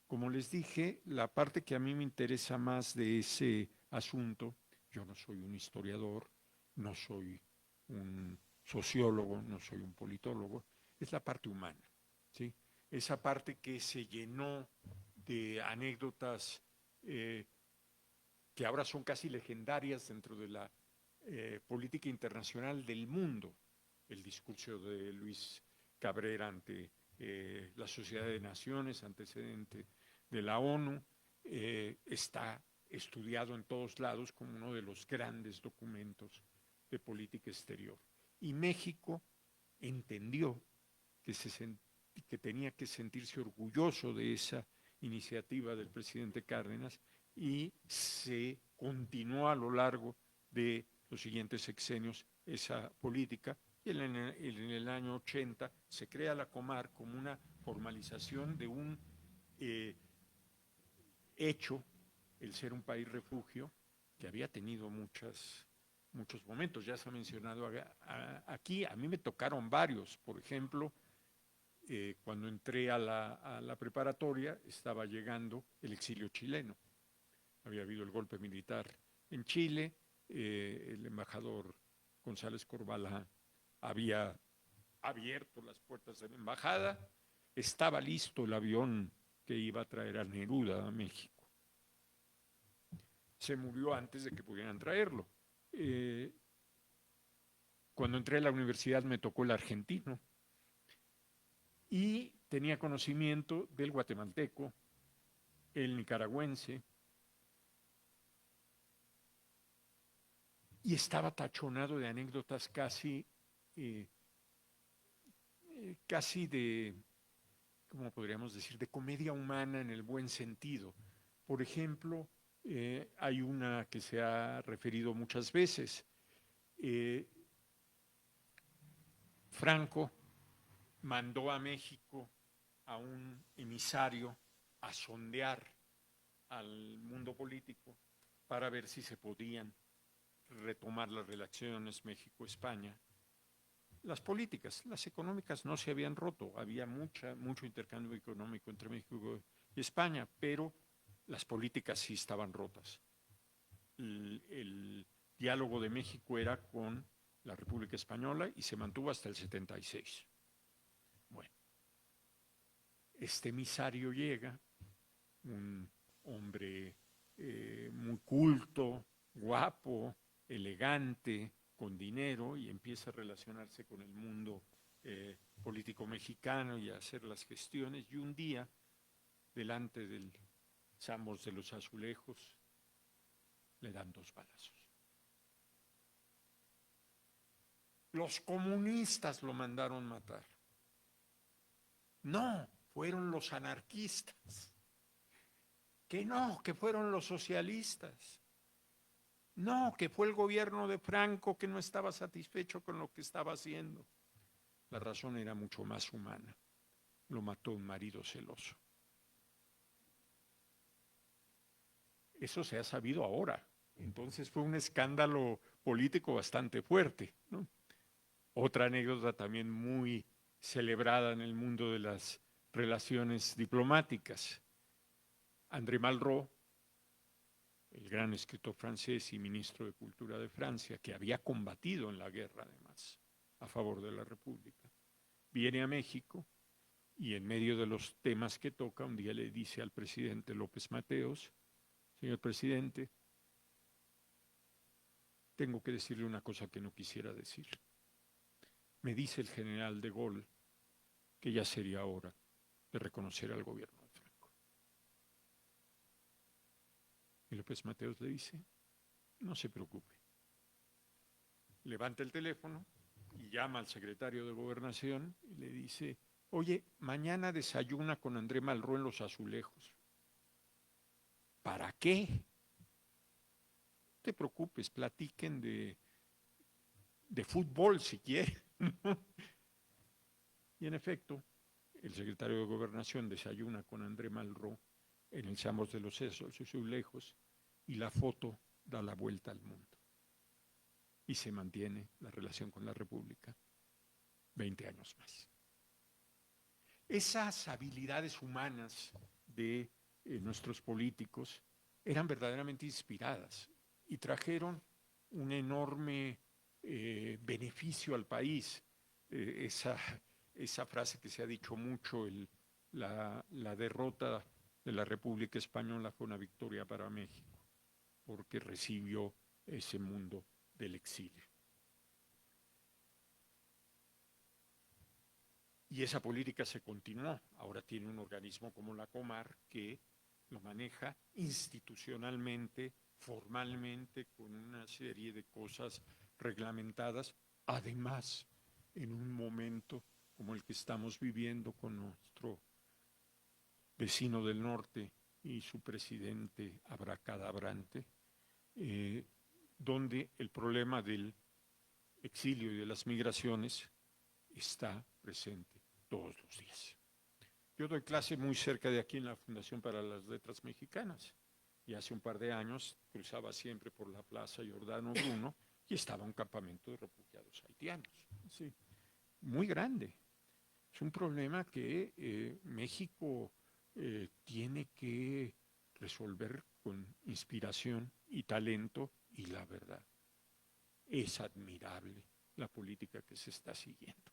S6: Como les dije, la parte que a mí me interesa más de ese asunto, yo no soy un historiador, no soy un sociólogo, no soy un politólogo, es la parte humana, ¿sí? Esa parte que se llenó de anécdotas que ahora son casi legendarias dentro de la política internacional del mundo. El discurso de Luis Cabrera ante la Sociedad de Naciones, antecedente de la ONU, está estudiado en todos lados como uno de los grandes documentos de política exterior. Y México entendió que tenía que sentirse orgulloso de esa iniciativa del presidente Cárdenas y se continuó a lo largo de los siguientes sexenios esa política. Y en el año 80 se crea la Comar como una formalización de un hecho, el ser un país refugio, que había tenido muchos momentos, ya se ha mencionado aquí, a mí me tocaron varios, por ejemplo, cuando entré a la preparatoria estaba llegando el exilio chileno, había habido el golpe militar en Chile, el embajador González Corbalán había abierto las puertas de la embajada, estaba listo el avión que iba a traer a Neruda a México. Se murió antes de que pudieran traerlo. Cuando entré a la universidad me tocó el argentino y tenía conocimiento del guatemalteco, el nicaragüense, y estaba tachonado de anécdotas casi de, ¿cómo podríamos decir?, de comedia humana en el buen sentido. Por ejemplo, hay una que se ha referido muchas veces. Franco mandó a México a un emisario a sondear al mundo político para ver si se podían retomar las relaciones México-España. Las políticas, las económicas no se habían roto, había mucho intercambio económico entre México y España, pero las políticas sí estaban rotas. El diálogo de México era con la República Española y se mantuvo hasta el 76. Bueno, este emisario llega, un hombre muy culto, guapo, elegante, con dinero, y empieza a relacionarse con el mundo político mexicano y a hacer las gestiones, y un día, delante del Sambors de los Azulejos, le dan 2 balazos. Los comunistas lo mandaron matar. No, fueron los anarquistas. Que no, que fueron los socialistas. No, que fue el gobierno de Franco que no estaba satisfecho con lo que estaba haciendo. La razón era mucho más humana. Lo mató un marido celoso. Eso se ha sabido ahora. Entonces fue un escándalo político bastante fuerte, ¿no? Otra anécdota también muy celebrada en el mundo de las relaciones diplomáticas. André Malraux, el gran escritor francés y ministro de Cultura de Francia, que había combatido en la guerra además a favor de la República, viene a México y en medio de los temas que toca, un día le dice al presidente López Mateos: señor presidente, tengo que decirle una cosa que no quisiera decir. Me dice el general de Gaulle que ya sería hora de reconocer al gobierno de Franco. Y López Mateos le dice: no se preocupe. Levanta el teléfono y llama al secretario de Gobernación y le dice: oye, mañana desayuna con André Malraux en Los Azulejos. ¿Para qué? No te preocupes, platiquen de fútbol si quieren. Y en efecto, el secretario de Gobernación desayuna con André Malraux en el Samos de los Azulejos y la foto da la vuelta al mundo. Y se mantiene la relación con la República 20 años más. Esas habilidades humanas de nuestros políticos eran verdaderamente inspiradas y trajeron un enorme beneficio al país. Esa frase que se ha dicho mucho, la derrota de la República Española fue una victoria para México, porque recibió ese mundo del exilio. Y esa política se continuó. Ahora tiene un organismo como la Comar que lo maneja institucionalmente, formalmente, con una serie de cosas reglamentadas, además en un momento como el que estamos viviendo con nuestro vecino del norte y su presidente abracadabrante, donde el problema del exilio y de las migraciones está presente todos los días. Yo doy clase muy cerca de aquí en la Fundación para las Letras Mexicanas y hace un par de años cruzaba siempre por la Plaza Giordano Bruno y estaba un campamento de refugiados haitianos. Sí, muy grande. Es un problema que México tiene que resolver con inspiración y talento, y la verdad, es admirable la política que se está siguiendo.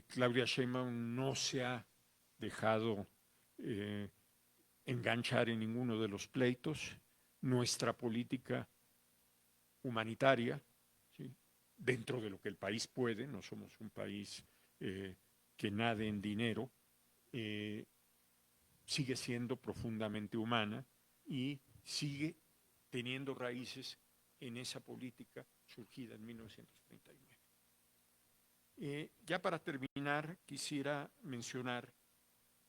S6: Claudia Sheinbaum no se ha dejado enganchar en ninguno de los pleitos. Nuestra política humanitaria, ¿sí?, dentro de lo que el país puede, no somos un país que nade en dinero, sigue siendo profundamente humana y sigue teniendo raíces en esa política surgida en 1939. Ya para terminar, quisiera mencionar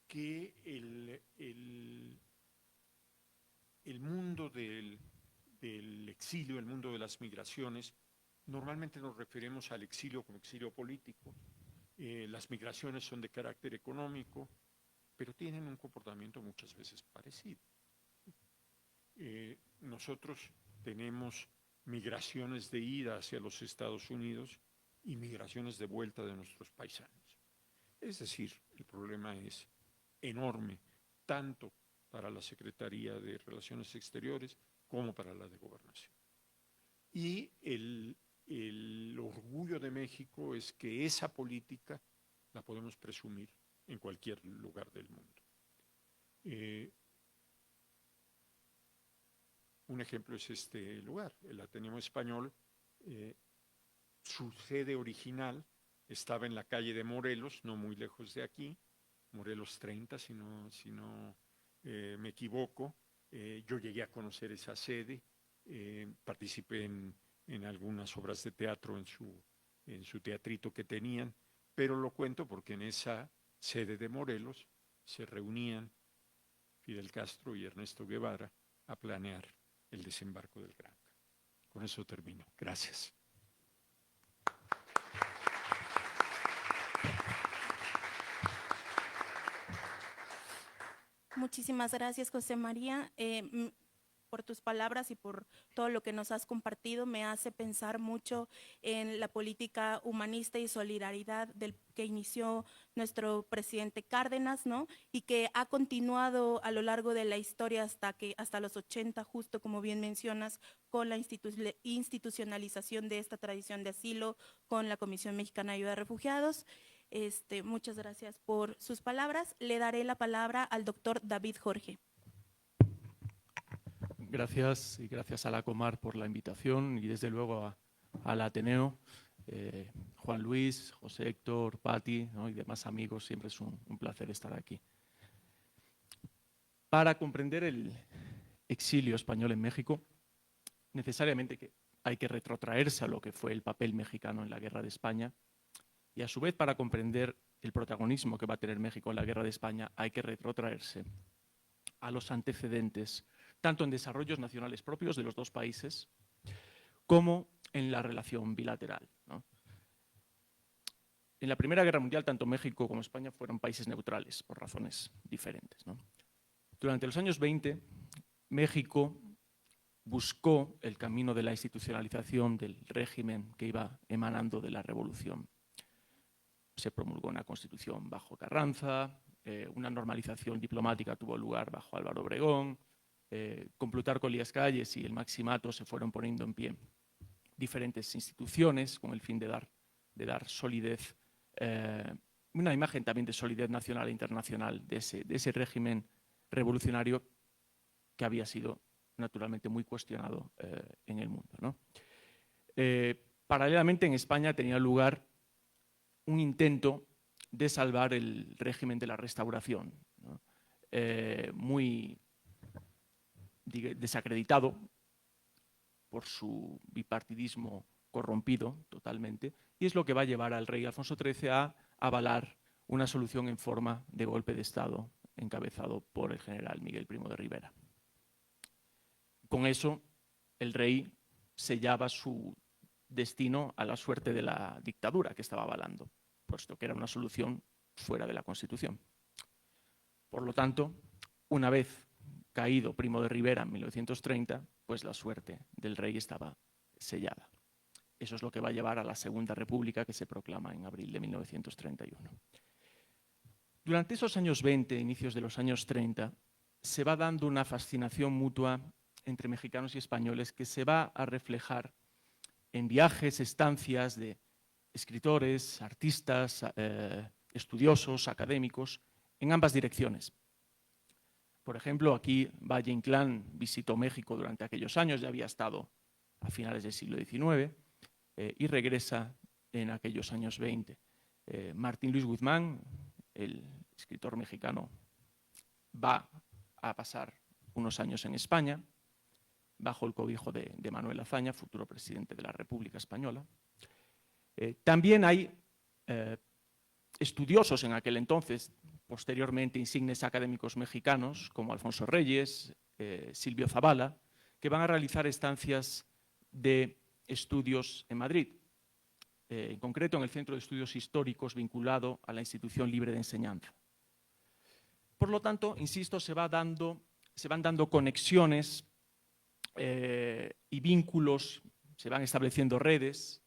S6: que el mundo del exilio, el mundo de las migraciones, normalmente nos referimos al exilio como exilio político. Las migraciones son de carácter económico, pero tienen un comportamiento muchas veces parecido. Nosotros tenemos migraciones de ida hacia los Estados Unidos y migraciones de vuelta de nuestros paisanos. Es decir, el problema es enorme, tanto para la Secretaría de Relaciones Exteriores como para la de Gobernación. Y el orgullo de México es que esa política la podemos presumir en cualquier lugar del mundo. Un ejemplo es este lugar, el Ateneo Español. Su sede original estaba en la calle de Morelos, no muy lejos de aquí, Morelos 30, si no me equivoco. Yo llegué a conocer esa sede, participé en algunas obras de teatro en su teatrito que tenían, pero lo cuento porque en esa sede de Morelos se reunían Fidel Castro y Ernesto Guevara a planear el desembarco del Granca. Con eso termino. Gracias.
S3: Muchísimas gracias, José María, por tus palabras y por todo lo que nos has compartido. Me hace pensar mucho en la política humanista y solidaridad que inició nuestro presidente Cárdenas, ¿no? Y que ha continuado a lo largo de la historia hasta los 80, justo como bien mencionas, con la institucionalización de esta tradición de asilo, con la Comisión Mexicana de Ayuda a Refugiados. Muchas gracias por sus palabras. Le daré la palabra al doctor David Jorge.
S7: Gracias, y gracias a la Comar por la invitación y desde luego al Ateneo, Juan Luis, José Héctor, Pati, ¿no? Y demás amigos. Siempre es un placer estar aquí. Para comprender el exilio español en México, necesariamente hay que retrotraerse a lo que fue el papel mexicano en la Guerra de España, y a su vez, para comprender el protagonismo que va a tener México en la Guerra de España, hay que retrotraerse a los antecedentes, tanto en desarrollos nacionales propios de los dos países, como en la relación bilateral, ¿no? En la Primera Guerra Mundial, tanto México como España fueron países neutrales, por razones diferentes, ¿no? Durante los años 20, México buscó el camino de la institucionalización del régimen que iba emanando de la Revolución. Se promulgó una constitución bajo Carranza, una normalización diplomática tuvo lugar bajo Álvaro Obregón, con Plutarco Elías Calles y el Maximato se fueron poniendo en pie diferentes instituciones con el fin de dar solidez, una imagen también de solidez nacional e internacional de ese régimen revolucionario que había sido naturalmente muy cuestionado en el mundo, ¿no? Paralelamente, en España tenía lugar un intento de salvar el régimen de la Restauración, ¿no? Muy desacreditado por su bipartidismo corrompido totalmente, y es lo que va a llevar al rey Alfonso XIII a avalar una solución en forma de golpe de Estado encabezado por el general Miguel Primo de Rivera. Con eso, el rey sellaba su destino a la suerte de la dictadura que estaba avalando, puesto que era una solución fuera de la Constitución. Por lo tanto, una vez caído Primo de Rivera en 1930, pues la suerte del rey estaba sellada. Eso es lo que va a llevar a la Segunda República, que se proclama en abril de 1931. Durante esos años 20, inicios de los años 30, se va dando una fascinación mutua entre mexicanos y españoles que se va a reflejar en viajes, estancias de escritores, artistas, estudiosos, académicos, en ambas direcciones. Por ejemplo, aquí Valle Inclán visitó México durante aquellos años, ya había estado a finales del siglo XIX y regresa en aquellos años 20. Martín Luis Guzmán, el escritor mexicano, va a pasar unos años en España, bajo el cobijo de Manuel Azaña, futuro presidente de la República Española. También hay estudiosos en aquel entonces, posteriormente insignes académicos mexicanos, como Alfonso Reyes, Silvio Zavala, que van a realizar estancias de estudios en Madrid, en concreto en el Centro de Estudios Históricos vinculado a la Institución Libre de Enseñanza. Por lo tanto, insisto, se van dando conexiones y vínculos, se van estableciendo redes,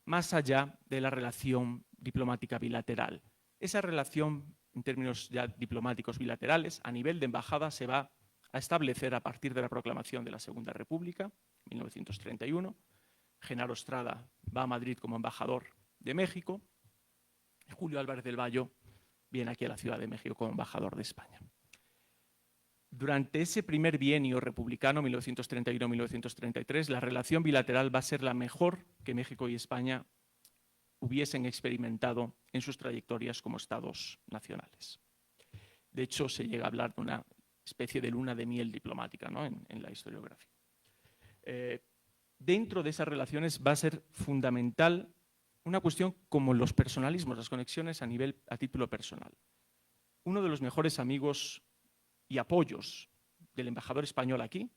S7: más allá de la relación diplomática bilateral. Esa relación, en términos ya diplomáticos bilaterales, a nivel de embajada, se va a establecer a partir de la proclamación de la Segunda República, 1931. Genaro Estrada va a Madrid como embajador de México. Julio Álvarez del Valle viene aquí a la Ciudad de México como embajador de España. Durante ese primer bienio republicano, 1931-1933, la relación bilateral va a ser la mejor que México y España hubiesen experimentado en sus trayectorias como estados nacionales. De hecho, se llega a hablar de una especie de luna de miel diplomática, ¿no?, en la historiografía. Dentro de esas relaciones va a ser fundamental una cuestión como los personalismos, las conexiones a título personal. Uno de los mejores amigos y apoyos del embajador español aquí,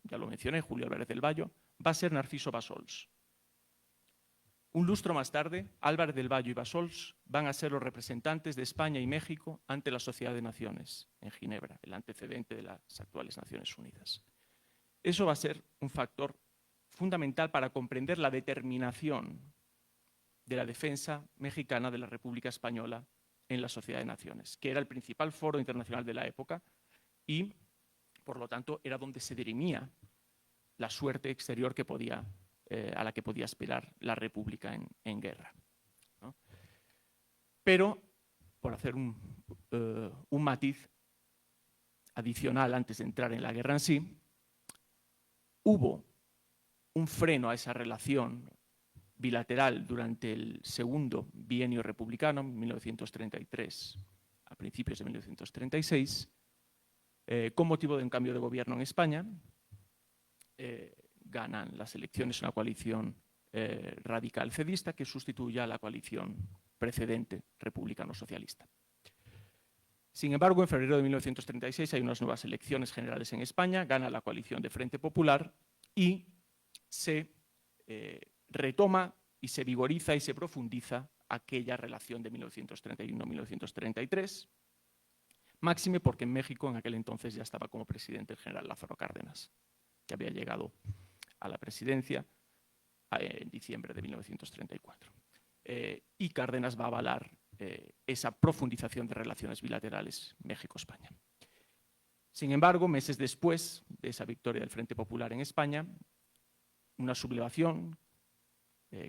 S7: ya lo mencioné, Julio Álvarez del Valle, va a ser Narciso Bassols. Un lustro más tarde, Álvarez del Valle y Bassols van a ser los representantes de España y México ante la Sociedad de Naciones en Ginebra, el antecedente de las actuales Naciones Unidas. Eso va a ser un factor fundamental para comprender la determinación de la defensa mexicana de la República Española en la Sociedad de Naciones, que era el principal foro internacional de la época y, por lo tanto, era donde se dirimía la suerte exterior que a la que podía aspirar la República en guerra, ¿no? Pero, por hacer un matiz adicional antes de entrar en la guerra en sí, hubo un freno a esa relación bilateral durante el segundo bienio republicano, 1933 a principios de 1936, con motivo de un cambio de gobierno en España. Ganan las elecciones una coalición radical cedista que sustituye a la coalición precedente republicano-socialista. Sin embargo, en febrero de 1936 hay unas nuevas elecciones generales en España, gana la coalición de Frente Popular y se retoma y se vigoriza y se profundiza aquella relación de 1931-1933, máxime porque en México en aquel entonces ya estaba como presidente el general Lázaro Cárdenas, que había llegado a la presidencia en diciembre de 1934. Y Cárdenas va a avalar esa profundización de relaciones bilaterales México-España. Sin embargo, meses después de esa victoria del Frente Popular en España, una sublevación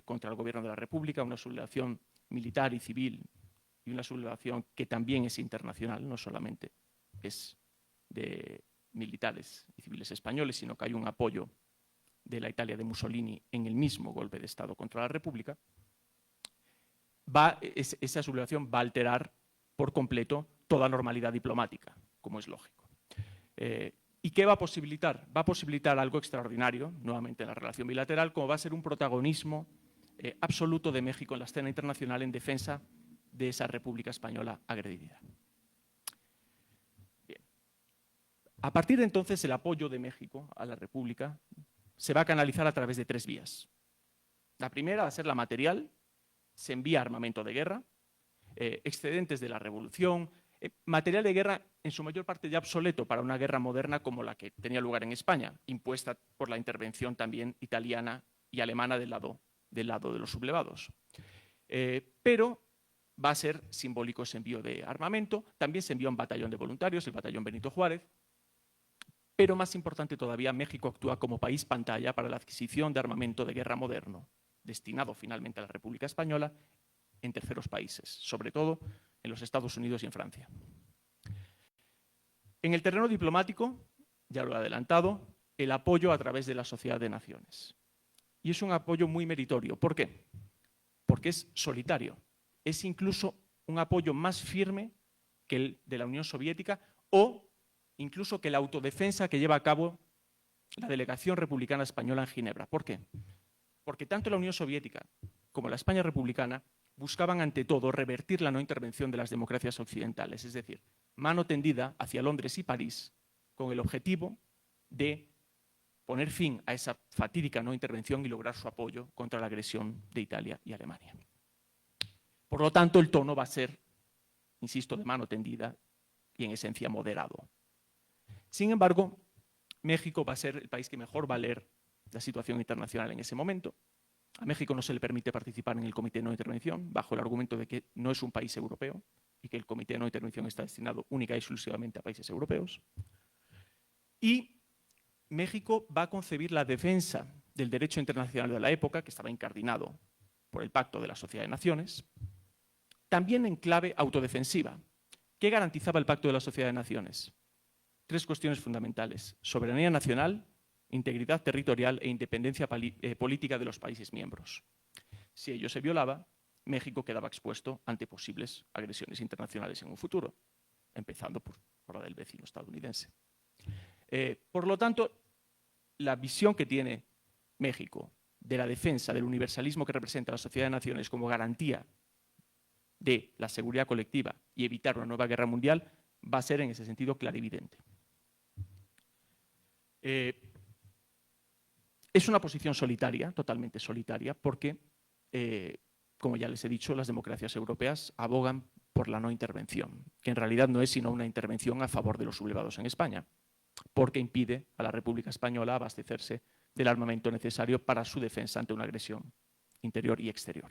S7: contra el gobierno de la República, una sublevación militar y civil y una sublevación que también es internacional, no solamente es de militares y civiles españoles, sino que hay un apoyo de la Italia de Mussolini en el mismo golpe de Estado contra la República. Esa sublevación va a alterar por completo toda normalidad diplomática, como es lógico. ¿Y qué va a posibilitar? Va a posibilitar algo extraordinario, nuevamente en la relación bilateral, como va a ser un protagonismo absoluto de México en la escena internacional en defensa de esa República Española agredida. Bien. A partir de entonces, el apoyo de México a la República se va a canalizar a través de tres vías. La primera va a ser la material. Se envía armamento de guerra, excedentes de la revolución, material de guerra en su mayor parte ya obsoleto para una guerra moderna como la que tenía lugar en España, impuesta por la intervención también italiana y alemana del lado de los sublevados. Pero va a ser simbólico ese envío de armamento. También se envía un batallón de voluntarios, el batallón Benito Juárez. Pero más importante todavía, México actúa como país pantalla para la adquisición de armamento de guerra moderno, destinado finalmente a la República Española en terceros países, sobre todo en los Estados Unidos y en Francia. En el terreno diplomático, ya lo he adelantado, el apoyo a través de la Sociedad de Naciones. Y es un apoyo muy meritorio. ¿Por qué? Porque es solitario. Es incluso un apoyo más firme que el de la Unión Soviética o incluso que la autodefensa que lleva a cabo la delegación republicana española en Ginebra. ¿Por qué? Porque tanto la Unión Soviética como la España republicana buscaban ante todo revertir la no intervención de las democracias occidentales, es decir, mano tendida hacia Londres y París con el objetivo de poner fin a esa fatídica no intervención y lograr su apoyo contra la agresión de Italia y Alemania. Por lo tanto, el tono va a ser, insisto, de mano tendida y en esencia moderado. Sin embargo, México va a ser el país que mejor va a leer la situación internacional en ese momento. A México no se le permite participar en el Comité de No Intervención bajo el argumento de que no es un país europeo y que el Comité de No Intervención está destinado única y exclusivamente a países europeos. Y México va a concebir la defensa del derecho internacional de la época, que estaba incardinado por el Pacto de la Sociedad de Naciones, también en clave autodefensiva. ¿Qué garantizaba el Pacto de la Sociedad de Naciones? Tres cuestiones fundamentales: soberanía nacional, integridad territorial e independencia política de los países miembros. Si ello se violaba, México quedaba expuesto ante posibles agresiones internacionales en un futuro, empezando por la del vecino estadounidense. Por lo tanto, la visión que tiene México de la defensa del universalismo que representa la Sociedad de Naciones como garantía de la seguridad colectiva y evitar una nueva guerra mundial va a ser en ese sentido clarividente. Es una posición solitaria, totalmente solitaria, porque, como ya les he dicho, las democracias europeas abogan por la no intervención, que en realidad no es sino una intervención a favor de los sublevados en España, porque impide a la República Española abastecerse del armamento necesario para su defensa ante una agresión interior y exterior.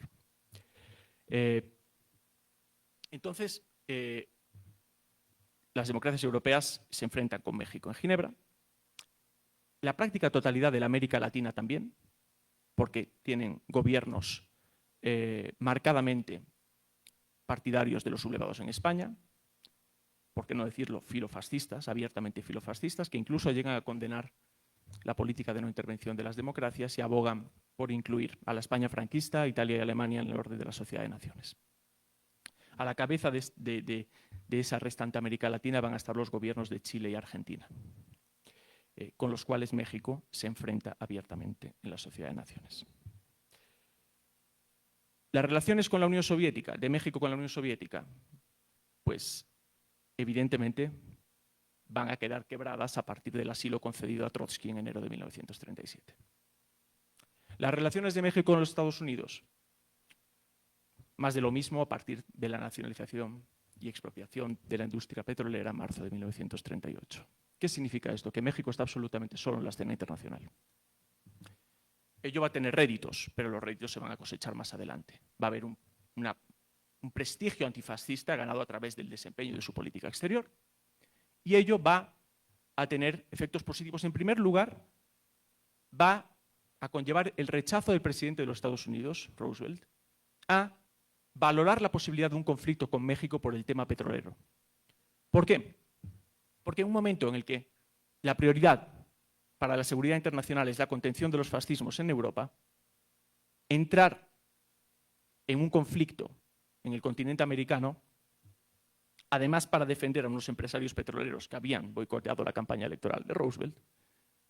S7: Entonces, las democracias europeas se enfrentan con México en Ginebra. La práctica totalidad de la América Latina también, porque tienen gobiernos marcadamente partidarios de los sublevados en España, por qué no decirlo, filofascistas, abiertamente filofascistas, que incluso llegan a condenar la política de no intervención de las democracias y abogan por incluir a la España franquista, Italia y Alemania en el orden de la Sociedad de Naciones. A la cabeza de esa restante América Latina van a estar los gobiernos de Chile y Argentina, con los cuales México se enfrenta abiertamente en la Sociedad de Naciones. Las relaciones con la Unión Soviética, de México con la Unión Soviética, pues evidentemente van a quedar quebradas a partir del asilo concedido a Trotsky en enero de 1937. Las relaciones de México con los Estados Unidos, más de lo mismo a partir de la nacionalización y expropiación de la industria petrolera en marzo de 1938. ¿Qué significa esto? Que México está absolutamente solo en la escena internacional. Ello va a tener réditos, pero los réditos se van a cosechar más adelante. Va a haber un prestigio antifascista ganado a través del desempeño de su política exterior, y ello va a tener efectos positivos. En primer lugar, va a conllevar el rechazo del presidente de los Estados Unidos, Roosevelt, a valorar la posibilidad de un conflicto con México por el tema petrolero. ¿Por qué? Porque en un momento en el que la prioridad para la seguridad internacional es la contención de los fascismos en Europa, entrar en un conflicto en el continente americano, además para defender a unos empresarios petroleros que habían boicoteado la campaña electoral de Roosevelt,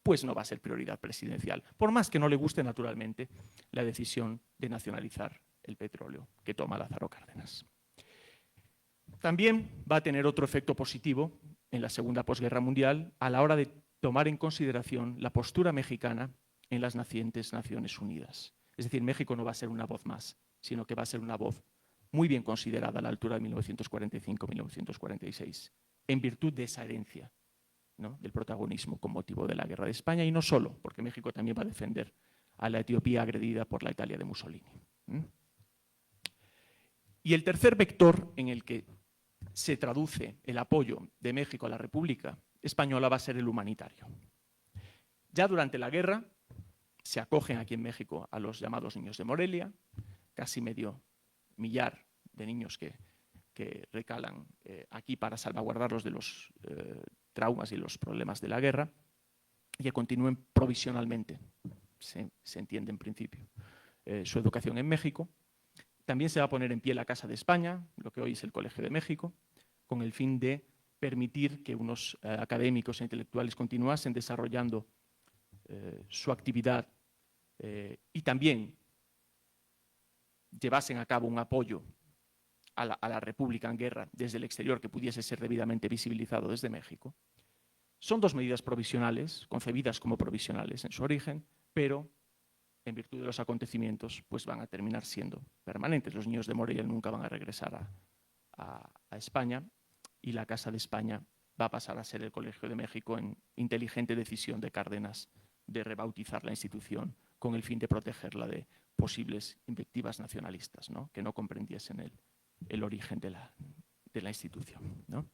S7: pues no va a ser prioridad presidencial, por más que no le guste naturalmente la decisión de nacionalizar el petróleo que toma Lázaro Cárdenas. También va a tener otro efecto positivo en la segunda posguerra mundial a la hora de tomar en consideración la postura mexicana en las nacientes Naciones Unidas. Es decir, México no va a ser una voz más, sino que va a ser una voz muy bien considerada a la altura de 1945-1946, en virtud de esa herencia, ¿no?, del protagonismo con motivo de la guerra de España, y no solo, porque México también va a defender a la Etiopía agredida por la Italia de Mussolini. Y el tercer vector en el que se traduce el apoyo de México a la República Española va a ser el humanitario. Ya durante la guerra se acogen aquí en México a los llamados niños de Morelia, casi medio millar de niños que recalan aquí para salvaguardarlos de los traumas y los problemas de la guerra, y que continúen provisionalmente, se entiende en principio, su educación en México. También se va a poner en pie la Casa de España, lo que hoy es el Colegio de México, con el fin de permitir que unos académicos e intelectuales continuasen desarrollando su actividad y también llevasen a cabo un apoyo a la República en guerra desde el exterior que pudiese ser debidamente visibilizado desde México. Son dos medidas provisionales, concebidas como provisionales en su origen, pero en virtud de los acontecimientos pues van a terminar siendo permanentes. Los niños de Morelia nunca van a regresar a España, y la Casa de España va a pasar a ser el Colegio de México, en inteligente decisión de Cárdenas de rebautizar la institución con el fin de protegerla de posibles invectivas nacionalistas, ¿no?, que no comprendiesen el origen de la institución, ¿no?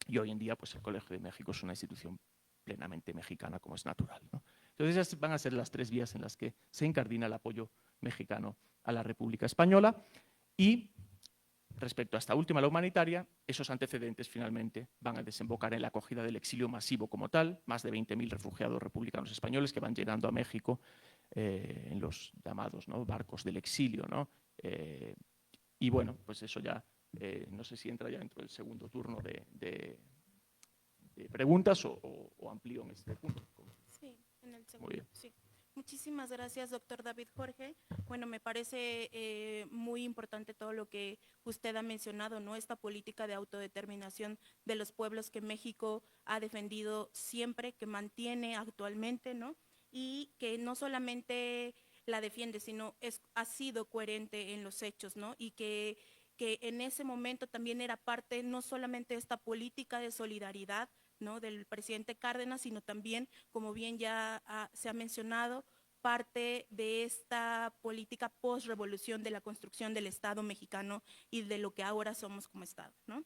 S7: Y hoy en día pues el Colegio de México es una institución plenamente mexicana, como es natural, ¿no? Entonces esas van a ser las tres vías en las que se incardina el apoyo mexicano a la República Española. Y respecto a esta última, la humanitaria, esos antecedentes finalmente van a desembocar en la acogida del exilio masivo como tal, más de 20.000 refugiados republicanos españoles que van llegando a México en los llamados, ¿no?, barcos del exilio, ¿no? Y bueno, pues eso ya, no sé si entra ya dentro del segundo turno de preguntas o amplío en este punto.
S3: Sí, en el segundo.
S7: Muy bien.
S3: Sí. Muchísimas gracias, doctor David Jorge. Bueno, me parece muy importante todo lo que usted ha mencionado, ¿no? Esta política de autodeterminación de los pueblos que México ha defendido siempre, que mantiene actualmente, ¿no? Y que no solamente la defiende, sino ha sido coherente en los hechos, ¿no? Y que en ese momento también era parte no solamente de esta política de solidaridad, ¿no?, del presidente Cárdenas, sino también, como bien ya se ha mencionado, parte de esta política post-revolución de la construcción del Estado mexicano y de lo que ahora somos como Estado, ¿no?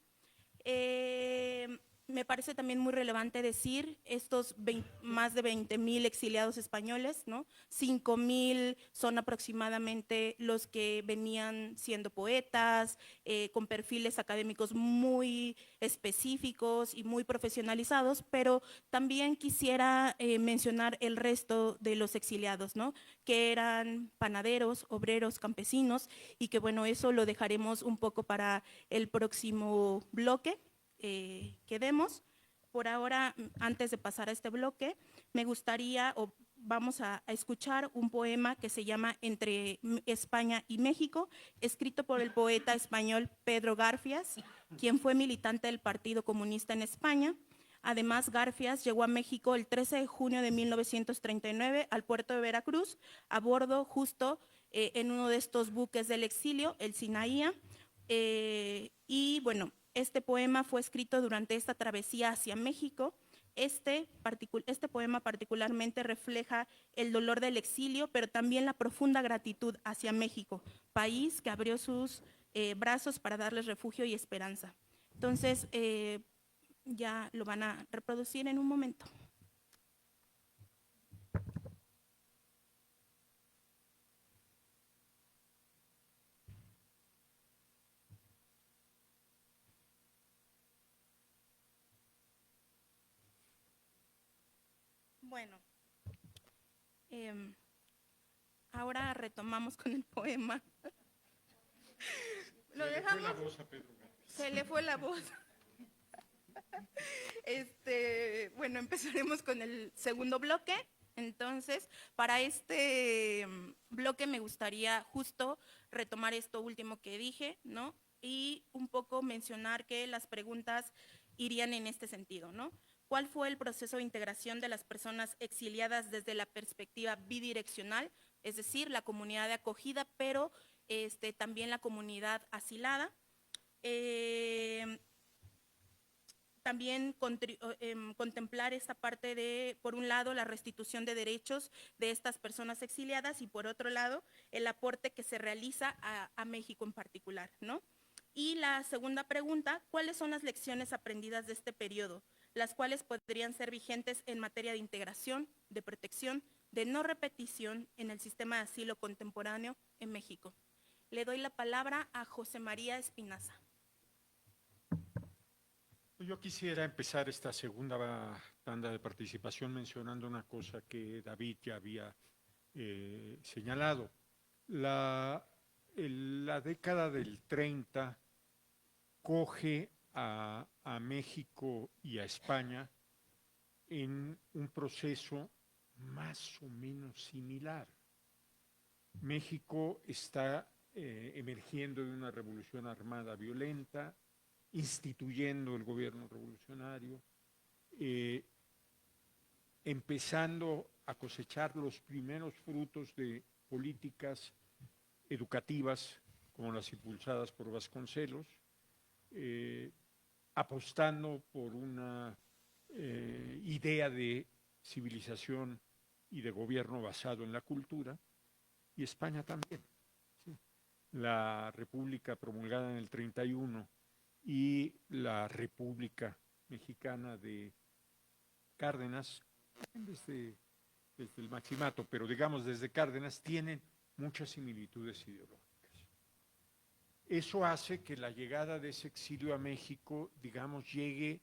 S3: Me parece también muy relevante decir estos más de 20,000 exiliados españoles, ¿no? 5,000 son aproximadamente los que venían siendo poetas, con perfiles académicos muy específicos y muy profesionalizados, pero también quisiera mencionar el resto de los exiliados, ¿no? Que eran panaderos, obreros, campesinos, y que bueno, eso lo dejaremos un poco para el próximo bloque que demos. Por ahora, antes de pasar a este bloque, me gustaría, o vamos a escuchar un poema que se llama Entre España y México, escrito por el poeta español Pedro Garfias, quien fue militante del Partido Comunista en España. Además, Garfias llegó a México el 13 de junio de 1939 al puerto de Veracruz, a bordo justo en uno de estos buques del exilio, el Sinaía. Y bueno, este poema fue escrito durante esta travesía hacia México. Este poema particularmente refleja el dolor del exilio, pero también la profunda gratitud hacia México, país que abrió sus brazos para darles refugio y esperanza. Entonces, ya lo van a reproducir en un momento. Bueno, ahora retomamos con el poema. ¿Lo dejamos? Se le fue la voz. Bueno, empezaremos con el segundo bloque. Entonces, para este bloque me gustaría justo retomar esto último que dije, ¿no? Y un poco mencionar que las preguntas irían en este sentido, ¿no? ¿Cuál fue el proceso de integración de las personas exiliadas desde la perspectiva bidireccional, es decir, la comunidad de acogida, pero también la comunidad asilada? También contemplar esta parte de, por un lado, la restitución de derechos de estas personas exiliadas y por otro lado, el aporte que se realiza a México en particular, ¿no? Y la segunda pregunta, ¿cuáles son las lecciones aprendidas de este periodo, las cuales podrían ser vigentes en materia de integración, de protección, de no repetición en el sistema de asilo contemporáneo en México? Le doy la palabra a José María Espinaza.
S6: Yo quisiera empezar esta segunda tanda de participación mencionando una cosa que David ya había señalado. La década del 30 coge a México y a España en un proceso más o menos similar. México está emergiendo de una revolución armada violenta, instituyendo el gobierno revolucionario, empezando a cosechar los primeros frutos de políticas educativas como las impulsadas por Vasconcelos, apostando por una idea de civilización y de gobierno basado en la cultura, y España también. ¿Sí? La República promulgada en el 31 y la República Mexicana de Cárdenas, desde el Maximato, pero digamos desde Cárdenas, tienen muchas similitudes ideológicas. Eso hace que la llegada de ese exilio a México, digamos, llegue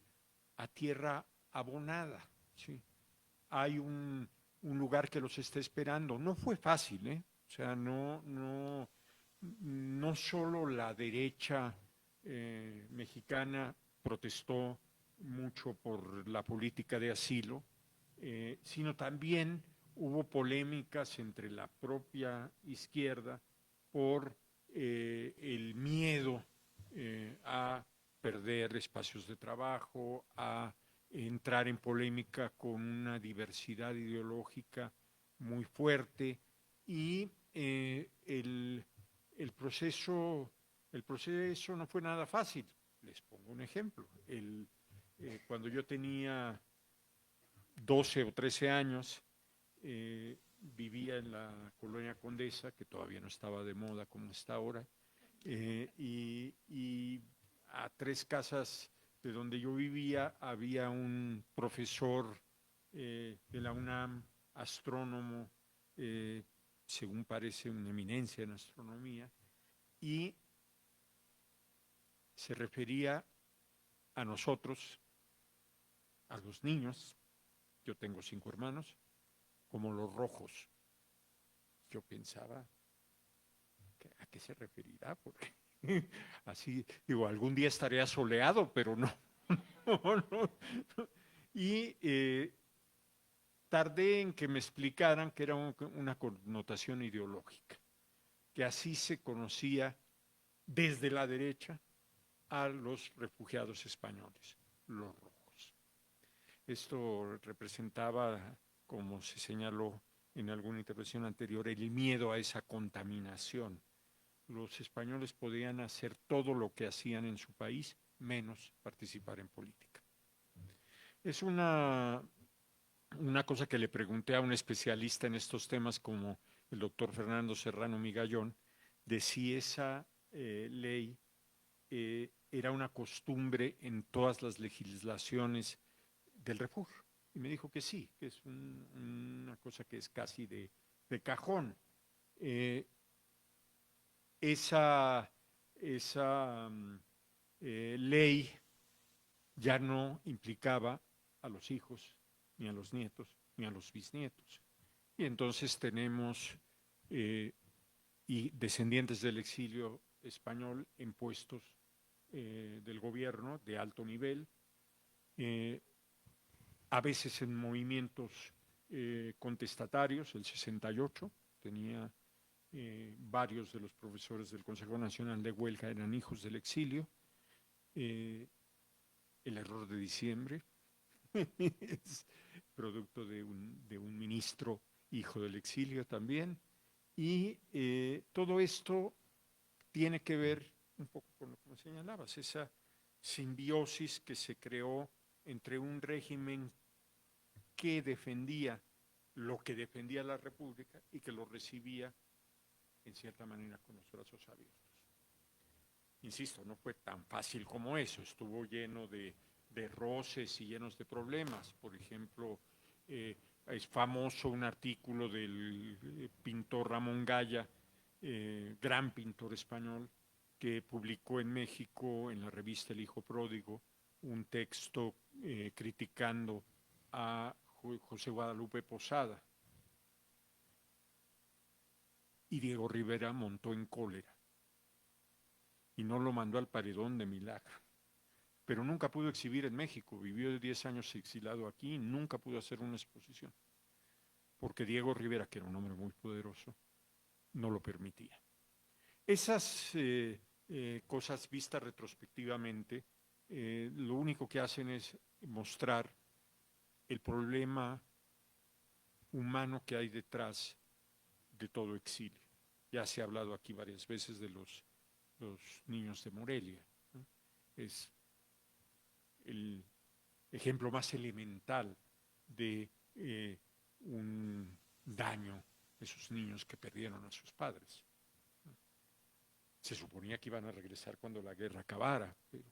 S6: a tierra abonada, ¿sí? Hay un lugar que los está esperando. No fue fácil, ¿eh? O sea, no solo la derecha mexicana protestó mucho por la política de asilo, sino también hubo polémicas entre la propia izquierda por el miedo a perder espacios de trabajo, a entrar en polémica con una diversidad ideológica muy fuerte, y el proceso no fue nada fácil. Les pongo un ejemplo. Cuando yo tenía 12 o 13 años, vivía en la colonia Condesa, que todavía no estaba de moda como está ahora, y a 3 casas de donde yo vivía había un profesor de la UNAM, astrónomo, según parece una eminencia en astronomía, y se refería a nosotros, a los niños, yo tengo 5 hermanos, como los rojos. Yo pensaba, ¿a qué se referirá? Porque así, digo, algún día estaré asoleado, pero no. no. Y tardé en que me explicaran que era una connotación ideológica, que así se conocía desde la derecha a los refugiados españoles, los rojos. Esto representaba, como se señaló en alguna intervención anterior, el miedo a esa contaminación. Los españoles podían hacer todo lo que hacían en su país, menos participar en política. Es una cosa que le pregunté a un especialista en estos temas como el doctor Fernando Serrano Migallón, de si esa ley era una costumbre en todas las legislaciones del refugio. Y me dijo que sí, que es una cosa que es casi de cajón. Esa ley ya no implicaba a los hijos, ni a los nietos, ni a los bisnietos. Y entonces tenemos y descendientes del exilio español en puestos del gobierno de alto nivel, a veces en movimientos contestatarios. El 68 tenía varios de los profesores del Consejo Nacional de Huelga eran hijos del exilio. El error de diciembre es producto de un ministro hijo del exilio también. Y todo esto tiene que ver un poco con lo que me señalabas, esa simbiosis que se creó entre un régimen que defendía lo que defendía la República y que lo recibía en cierta manera con los brazos abiertos. Insisto, no fue tan fácil como eso, estuvo lleno de roces y llenos de problemas. Por ejemplo, es famoso un artículo del pintor Ramón Gaya, gran pintor español, que publicó en México, en la revista El Hijo Pródigo, un texto criticando a José Guadalupe Posada. Y Diego Rivera montó en cólera y no lo mandó al paredón de milagro. Pero nunca pudo exhibir en México, vivió 10 años exilado aquí y nunca pudo hacer una exposición, porque Diego Rivera, que era un hombre muy poderoso, no lo permitía. Esas cosas vistas retrospectivamente, lo único que hacen es mostrar el problema humano que hay detrás de todo exilio. Ya se ha hablado aquí varias veces de los niños de Morelia, ¿no? Es el ejemplo más elemental de un daño de esos niños que perdieron a sus padres. Se suponía que iban a regresar cuando la guerra acabara, pero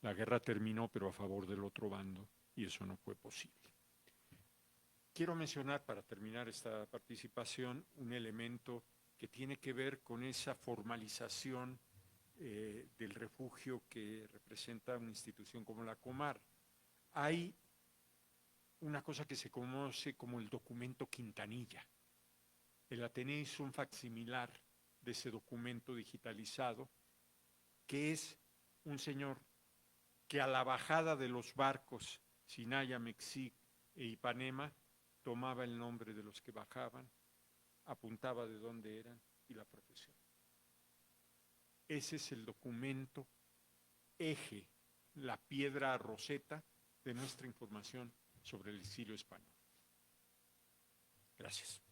S6: la guerra terminó, pero a favor del otro bando, y eso no fue posible. Quiero mencionar, para terminar esta participación, un elemento que tiene que ver con esa formalización del refugio que representa una institución como la Comar. Hay una cosa que se conoce como el documento Quintanilla. El Ateneo hizo un facsimilar de ese documento digitalizado, que es un señor que a la bajada de los barcos Sinaya, Mexic e Ipanema tomaba el nombre de los que bajaban, apuntaba de dónde eran y la profesión. Ese es el documento eje, la piedra roseta de nuestra información sobre el exilio español. Gracias.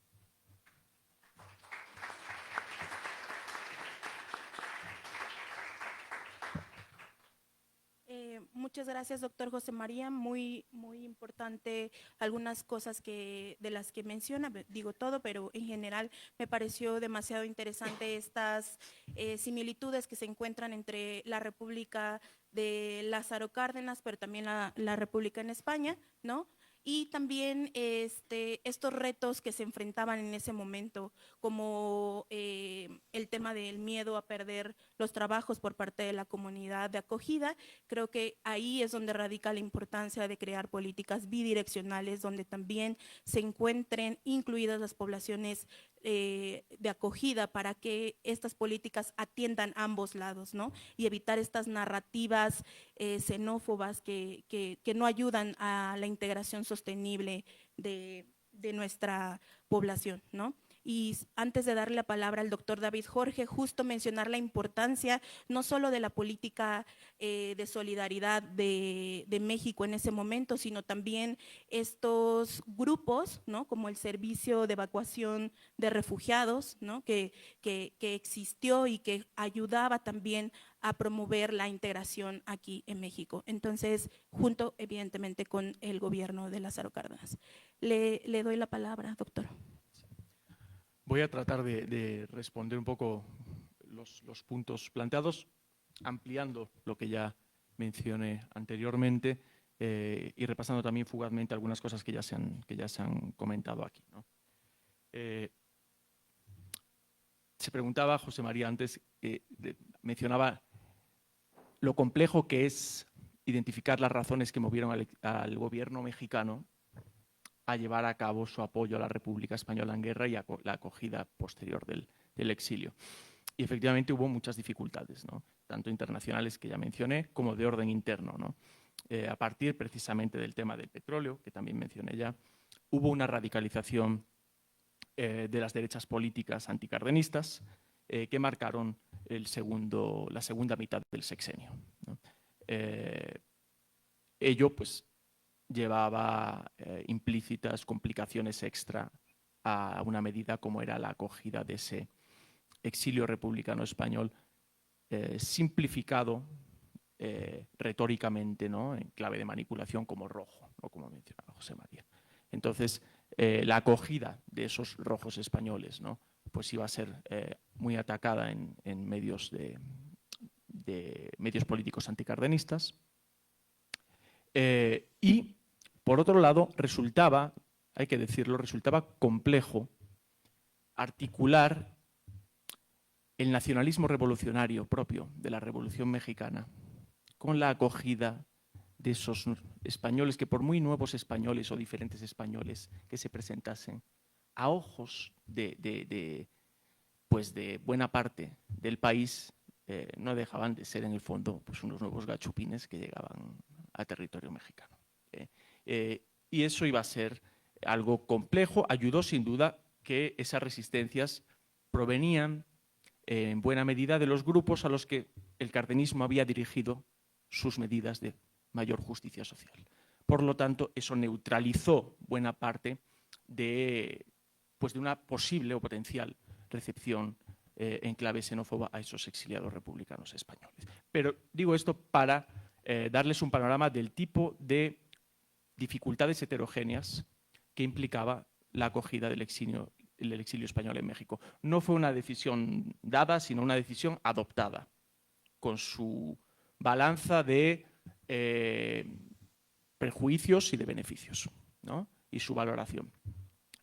S3: Muchas gracias, doctor José María. Muy importante algunas cosas de las que menciona, digo todo, pero en general me pareció demasiado interesante estas similitudes que se encuentran entre la República de Lázaro Cárdenas, pero también la República en España, ¿no? Y también estos retos que se enfrentaban en ese momento, como el tema del miedo a perder los trabajos por parte de la comunidad de acogida. Creo que ahí es donde radica la importancia de crear políticas bidireccionales, donde también se encuentren incluidas las poblaciones de acogida para que estas políticas atiendan ambos lados, ¿no? Y evitar estas narrativas xenófobas que no ayudan a la integración sostenible de nuestra población, ¿no? Y antes de darle la palabra al doctor David Jorge, justo mencionar la importancia no solo de la política de solidaridad de México en ese momento, sino también estos grupos, ¿no? Como el Servicio de Evacuación de Refugiados, ¿no? que existió y que ayudaba también a promover la integración aquí en México. Entonces, junto evidentemente con el gobierno de Lázaro Cárdenas. Le doy la palabra, doctor.
S7: Voy a tratar de responder un poco los puntos planteados, ampliando lo que ya mencioné anteriormente y repasando también fugazmente algunas cosas que ya se han comentado aquí, ¿no? Se preguntaba, José María antes, mencionaba lo complejo que es identificar las razones que movieron al gobierno mexicano a llevar a cabo su apoyo a la República Española en guerra y a la acogida posterior del exilio. Y efectivamente hubo muchas dificultades, ¿no? Tanto internacionales, que ya mencioné, como de orden interno, ¿no? A partir precisamente del tema del petróleo, que también mencioné ya, hubo una radicalización de las derechas políticas anticardenistas que marcaron la segunda mitad del sexenio, ¿no? Ello, pues, llevaba implícitas complicaciones extra a una medida como era la acogida de ese exilio republicano español, simplificado retóricamente, ¿no? En clave de manipulación como rojo, ¿no? Como mencionaba José María. Entonces, la acogida de esos rojos españoles, ¿no? Pues iba a ser muy atacada en medios medios políticos anticardenistas. Y, por otro lado, hay que decirlo, resultaba complejo articular el nacionalismo revolucionario propio de la Revolución Mexicana con la acogida de esos españoles que, por muy nuevos españoles o diferentes españoles que se presentasen, a ojos de buena parte del país, no dejaban de ser en el fondo pues unos nuevos gachupines que llegaban a territorio mexicano. Y eso iba a ser algo complejo. Ayudó sin duda que esas resistencias provenían en buena medida de los grupos a los que el cardenismo había dirigido sus medidas de mayor justicia social. Por lo tanto, eso neutralizó buena parte de una posible o potencial recepción en clave xenófoba a esos exiliados republicanos españoles. Pero digo esto para darles un panorama del tipo de dificultades heterogéneas que implicaba la acogida del exilio español en México. No fue una decisión dada, sino una decisión adoptada, con su balanza de prejuicios y de beneficios, ¿no? Y su valoración.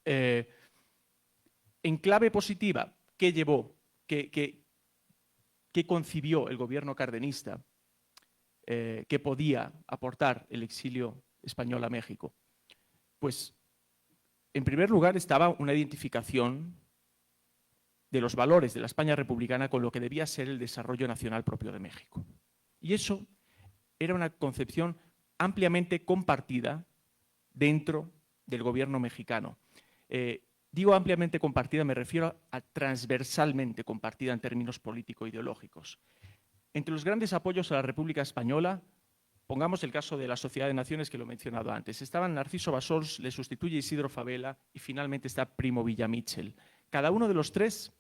S7: En clave positiva, ¿qué llevó? ¿Qué concibió el gobierno cardenista que podía aportar el exilio español a México? Pues, en primer lugar, estaba una identificación de los valores de la España republicana con lo que debía ser el desarrollo nacional propio de México. Y eso era una concepción ampliamente compartida dentro del gobierno mexicano. Digo ampliamente compartida, me refiero a transversalmente compartida en términos político-ideológicos. Entre los grandes apoyos a la República Española, pongamos el caso de la Sociedad de Naciones, que lo he mencionado antes. Estaban Narciso Bassols, le sustituye Isidro Fabela y finalmente está Primo Villamíchel. Cada uno de los tres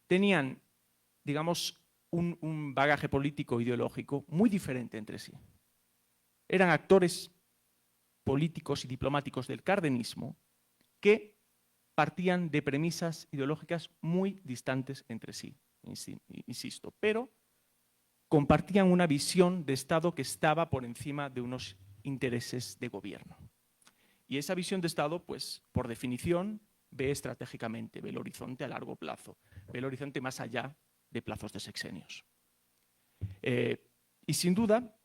S7: tenían, digamos, un bagaje político ideológico muy diferente entre sí. Eran actores políticos y diplomáticos del cardenismo que partían de premisas ideológicas muy distantes entre sí, insisto, pero compartían una visión de Estado que estaba por encima de unos intereses de gobierno. Y esa visión de Estado, pues, por definición, ve estratégicamente, ve el horizonte a largo plazo, ve el horizonte más allá de plazos de sexenios. Y sin duda,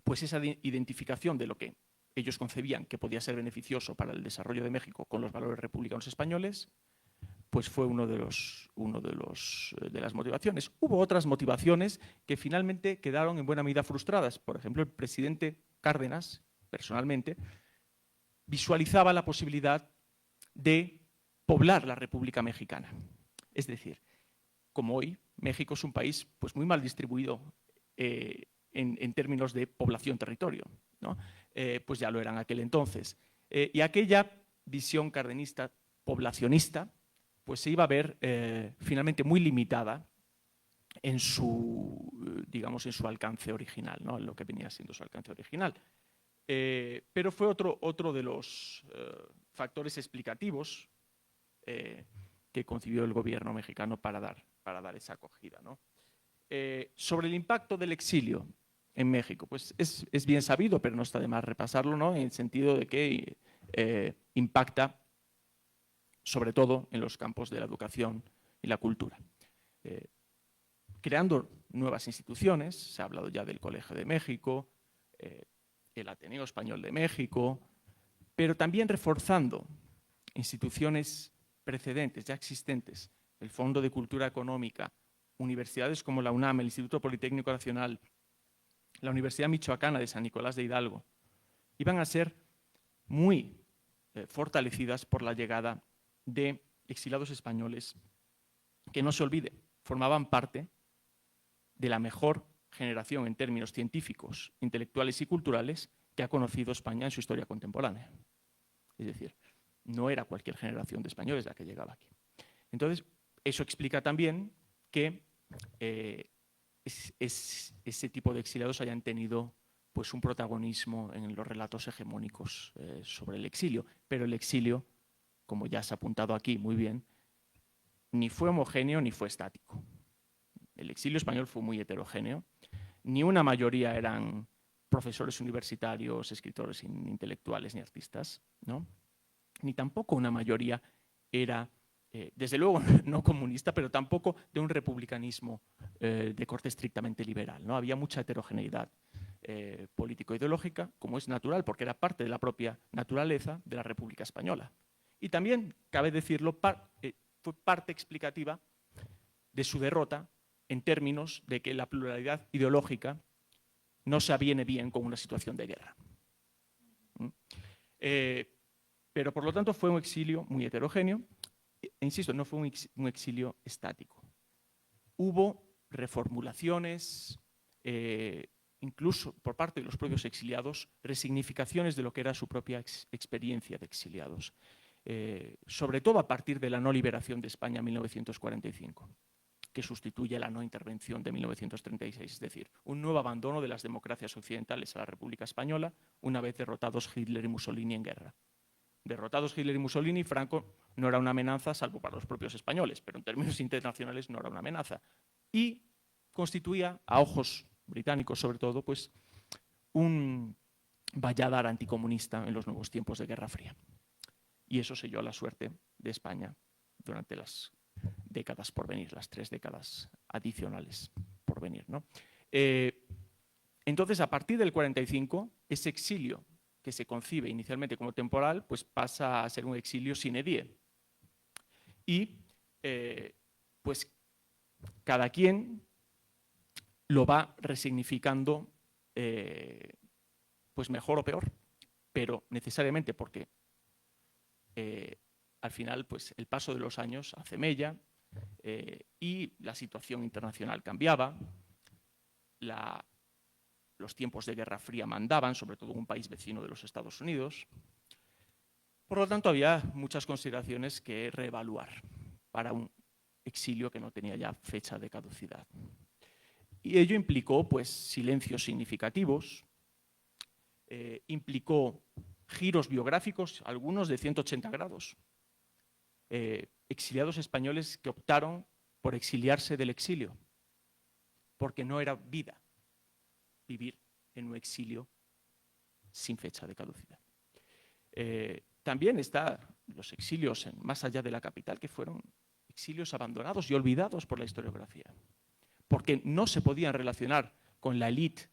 S7: pues esa identificación de lo que ellos concebían que podía ser beneficioso para el desarrollo de México con los valores republicanos españoles, pues fue una de las motivaciones. Hubo otras motivaciones que finalmente quedaron en buena medida frustradas. Por ejemplo, el presidente Cárdenas, personalmente, visualizaba la posibilidad de poblar la República Mexicana. Es decir, como hoy, México es un país pues, muy mal distribuido en términos de población-territorio, ¿no? Pues ya lo era en aquel entonces. Y aquella visión cardenista poblacionista pues se iba a ver finalmente muy limitada en su, digamos, en su alcance original, ¿no? En lo que venía siendo su alcance original. Pero fue otro de los factores explicativos que concibió el gobierno mexicano para dar esa acogida, ¿no? Sobre el impacto del exilio en México, pues es bien sabido, pero no está de más repasarlo, ¿no? En el sentido de que impacta sobre todo en los campos de la educación y la cultura. Creando nuevas instituciones, se ha hablado ya del Colegio de México, el Ateneo Español de México, pero también reforzando instituciones precedentes, ya existentes, el Fondo de Cultura Económica, universidades como la UNAM, el Instituto Politécnico Nacional, la Universidad Michoacana de San Nicolás de Hidalgo, iban a ser muy fortalecidas por la llegada de exiliados españoles que, no se olvide, formaban parte de la mejor generación en términos científicos, intelectuales y culturales que ha conocido España en su historia contemporánea. Es decir, no era cualquier generación de españoles la que llegaba aquí. Entonces, eso explica también que ese tipo de exiliados hayan tenido pues, un protagonismo en los relatos hegemónicos sobre el exilio. Pero el exilio, como ya se ha apuntado aquí muy bien, ni fue homogéneo ni fue estático. El exilio español fue muy heterogéneo. Ni una mayoría eran profesores universitarios, escritores intelectuales ni artistas, ¿no? Ni tampoco una mayoría era, desde luego, no comunista, pero tampoco de un republicanismo de corte estrictamente liberal, ¿no? Había mucha heterogeneidad político-ideológica, como es natural, porque era parte de la propia naturaleza de la República Española. Y también, cabe decirlo, fue parte explicativa de su derrota en términos de que la pluralidad ideológica no se aviene bien con una situación de guerra. Pero, por lo tanto, fue un exilio muy heterogéneo. E insisto, no fue un exilio estático. Hubo reformulaciones, incluso por parte de los propios exiliados, resignificaciones de lo que era su propia experiencia de exiliados, sobre todo a partir de la no liberación de España en 1945, que sustituye la no intervención de 1936, es decir, un nuevo abandono de las democracias occidentales a la República Española una vez derrotados Hitler y Mussolini en guerra. Derrotados Hitler y Mussolini, Franco no era una amenaza, salvo para los propios españoles, pero en términos internacionales no era una amenaza. Y constituía, a ojos británicos sobre todo, pues, un valladar anticomunista en los nuevos tiempos de Guerra Fría. Y eso selló la suerte de España durante las décadas por venir, las 3 décadas adicionales por venir, ¿no? Entonces, a partir del 45, ese exilio que se concibe inicialmente como temporal, pues pasa a ser un exilio sine die. Y pues cada quien lo va resignificando pues mejor o peor, pero necesariamente porque al final pues el paso de los años hace mella y la situación internacional cambiaba, los tiempos de Guerra Fría mandaban, sobre todo en un país vecino de los Estados Unidos. Por lo tanto, había muchas consideraciones que reevaluar para un exilio que no tenía ya fecha de caducidad. Y ello implicó pues, silencios significativos, implicó giros biográficos, algunos de 180 grados. Exiliados españoles que optaron por exiliarse del exilio, porque no era vida vivir en un exilio sin fecha de caducidad. También están los exilios más allá de la capital, que fueron exilios abandonados y olvidados por la historiografía, porque no se podían relacionar con la élite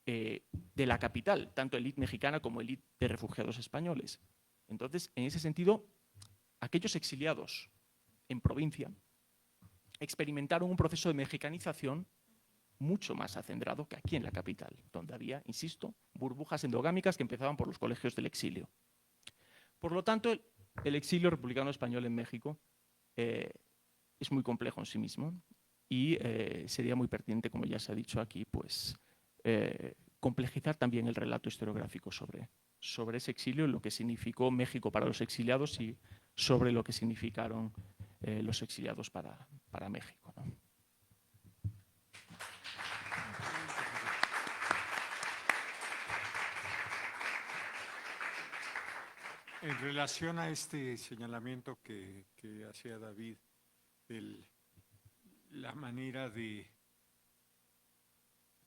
S7: de la capital, tanto élite mexicana como élite de refugiados españoles. Entonces, en ese sentido, aquellos exiliados en provincia experimentaron un proceso de mexicanización mucho más acendrado que aquí en la capital, donde había, insisto, burbujas endogámicas que empezaban por los colegios del exilio. Por lo tanto, el exilio republicano español en México es muy complejo en sí mismo y sería muy pertinente, como ya se ha dicho aquí, pues complejizar también el relato historiográfico sobre ese exilio, lo que significó México para los exiliados y sobre lo que significaron los exiliados para México, ¿no?
S6: En relación a este señalamiento que hacía David, la manera de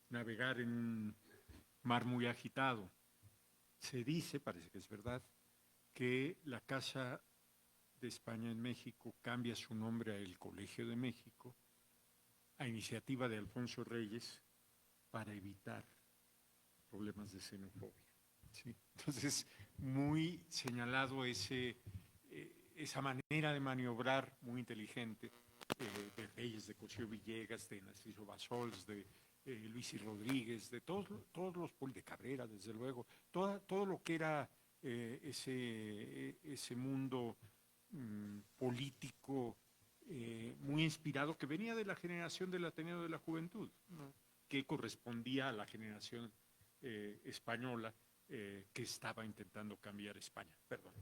S6: navegar en un mar muy agitado, se dice, parece que es verdad, que la Casa de España en México cambia su nombre a el Colegio de México a iniciativa de Alfonso Reyes para evitar problemas de xenofobia. ¿Sí? Entonces, muy señalado esa manera de maniobrar muy inteligente de Reyes, de Cosío Villegas, de Narciso Bassols, de Luis y Rodríguez, de todos los de Cabrera, desde luego, todo lo que era ese mundo político muy inspirado, que venía de la generación del Ateneo de la Juventud, ¿no? Que correspondía a la generación española que estaba intentando cambiar España. Perdón.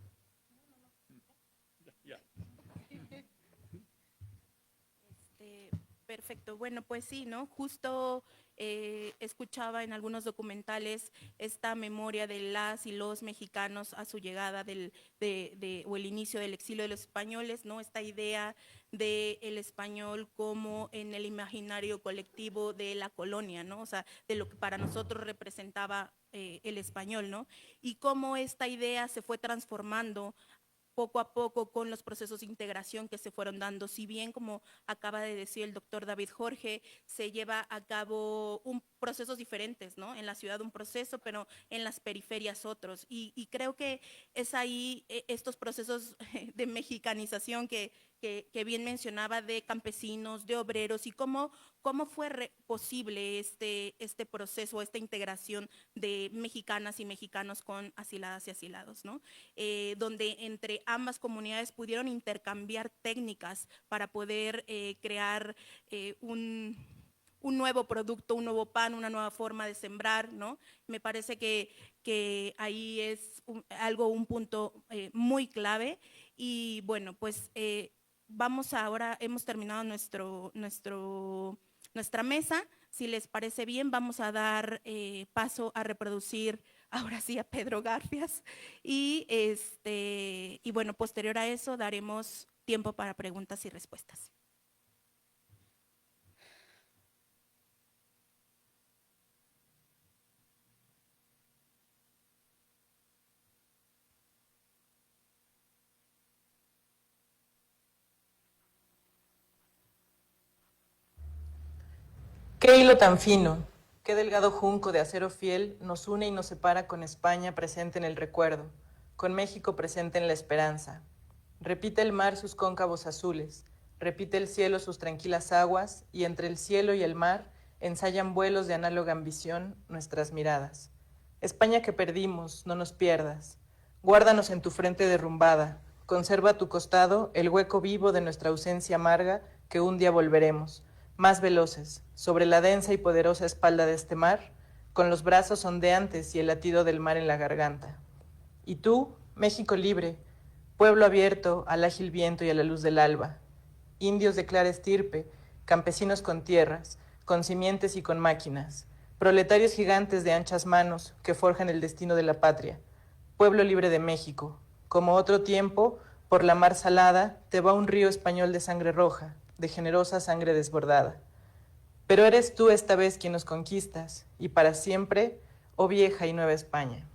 S6: Ya.
S3: Perfecto. Bueno, pues sí, ¿no? Justo escuchaba en algunos documentales esta memoria de las y los mexicanos a su llegada o el inicio del exilio de los españoles, ¿no? Esta idea del español como en el imaginario colectivo de la colonia, ¿no? O sea, de lo que para nosotros representaba el español, ¿no? Y cómo esta idea se fue transformando poco a poco con los procesos de integración que se fueron dando. Si bien, como acaba de decir el doctor David Jorge, se lleva a cabo procesos diferentes, ¿no? En la ciudad un proceso, pero en las periferias otros. Y creo que es ahí estos procesos de mexicanización que bien mencionaba, de campesinos, de obreros, y cómo fue posible este proceso, esta integración de mexicanas y mexicanos con asiladas y asilados, ¿no? Donde entre ambas comunidades pudieron intercambiar técnicas para poder crear un nuevo producto, un nuevo pan, una nueva forma de sembrar, ¿no? Me parece que ahí es un punto muy clave. Y bueno, pues hemos terminado nuestra mesa. Si les parece bien, vamos a dar paso a reproducir ahora sí a Pedro Garfias. Y bueno, posterior a eso daremos tiempo para preguntas y respuestas.
S5: Qué hilo tan fino, qué delgado junco de acero fiel nos une y nos separa con España presente en el recuerdo, con México presente en la esperanza. Repite el mar sus cóncavos azules, repite el cielo sus tranquilas aguas, y entre el cielo y el mar ensayan vuelos de análoga ambición nuestras miradas. España que perdimos, no nos pierdas. Guárdanos en tu frente derrumbada, conserva a tu costado el hueco vivo de nuestra ausencia amarga que un día volveremos. Más veloces, sobre la densa y poderosa espalda de este mar, con los brazos ondeantes y el latido del mar en la garganta. Y tú, México libre, pueblo abierto al ágil viento y a la luz del alba, indios de clara estirpe, campesinos con tierras, con simientes y con máquinas, proletarios gigantes de anchas manos que forjan el destino de la patria, pueblo libre de México. Como otro tiempo, por la mar salada, te va un río español de sangre roja, de generosa sangre desbordada. Pero eres tú esta vez quien nos conquistas, y para siempre, oh vieja y nueva España.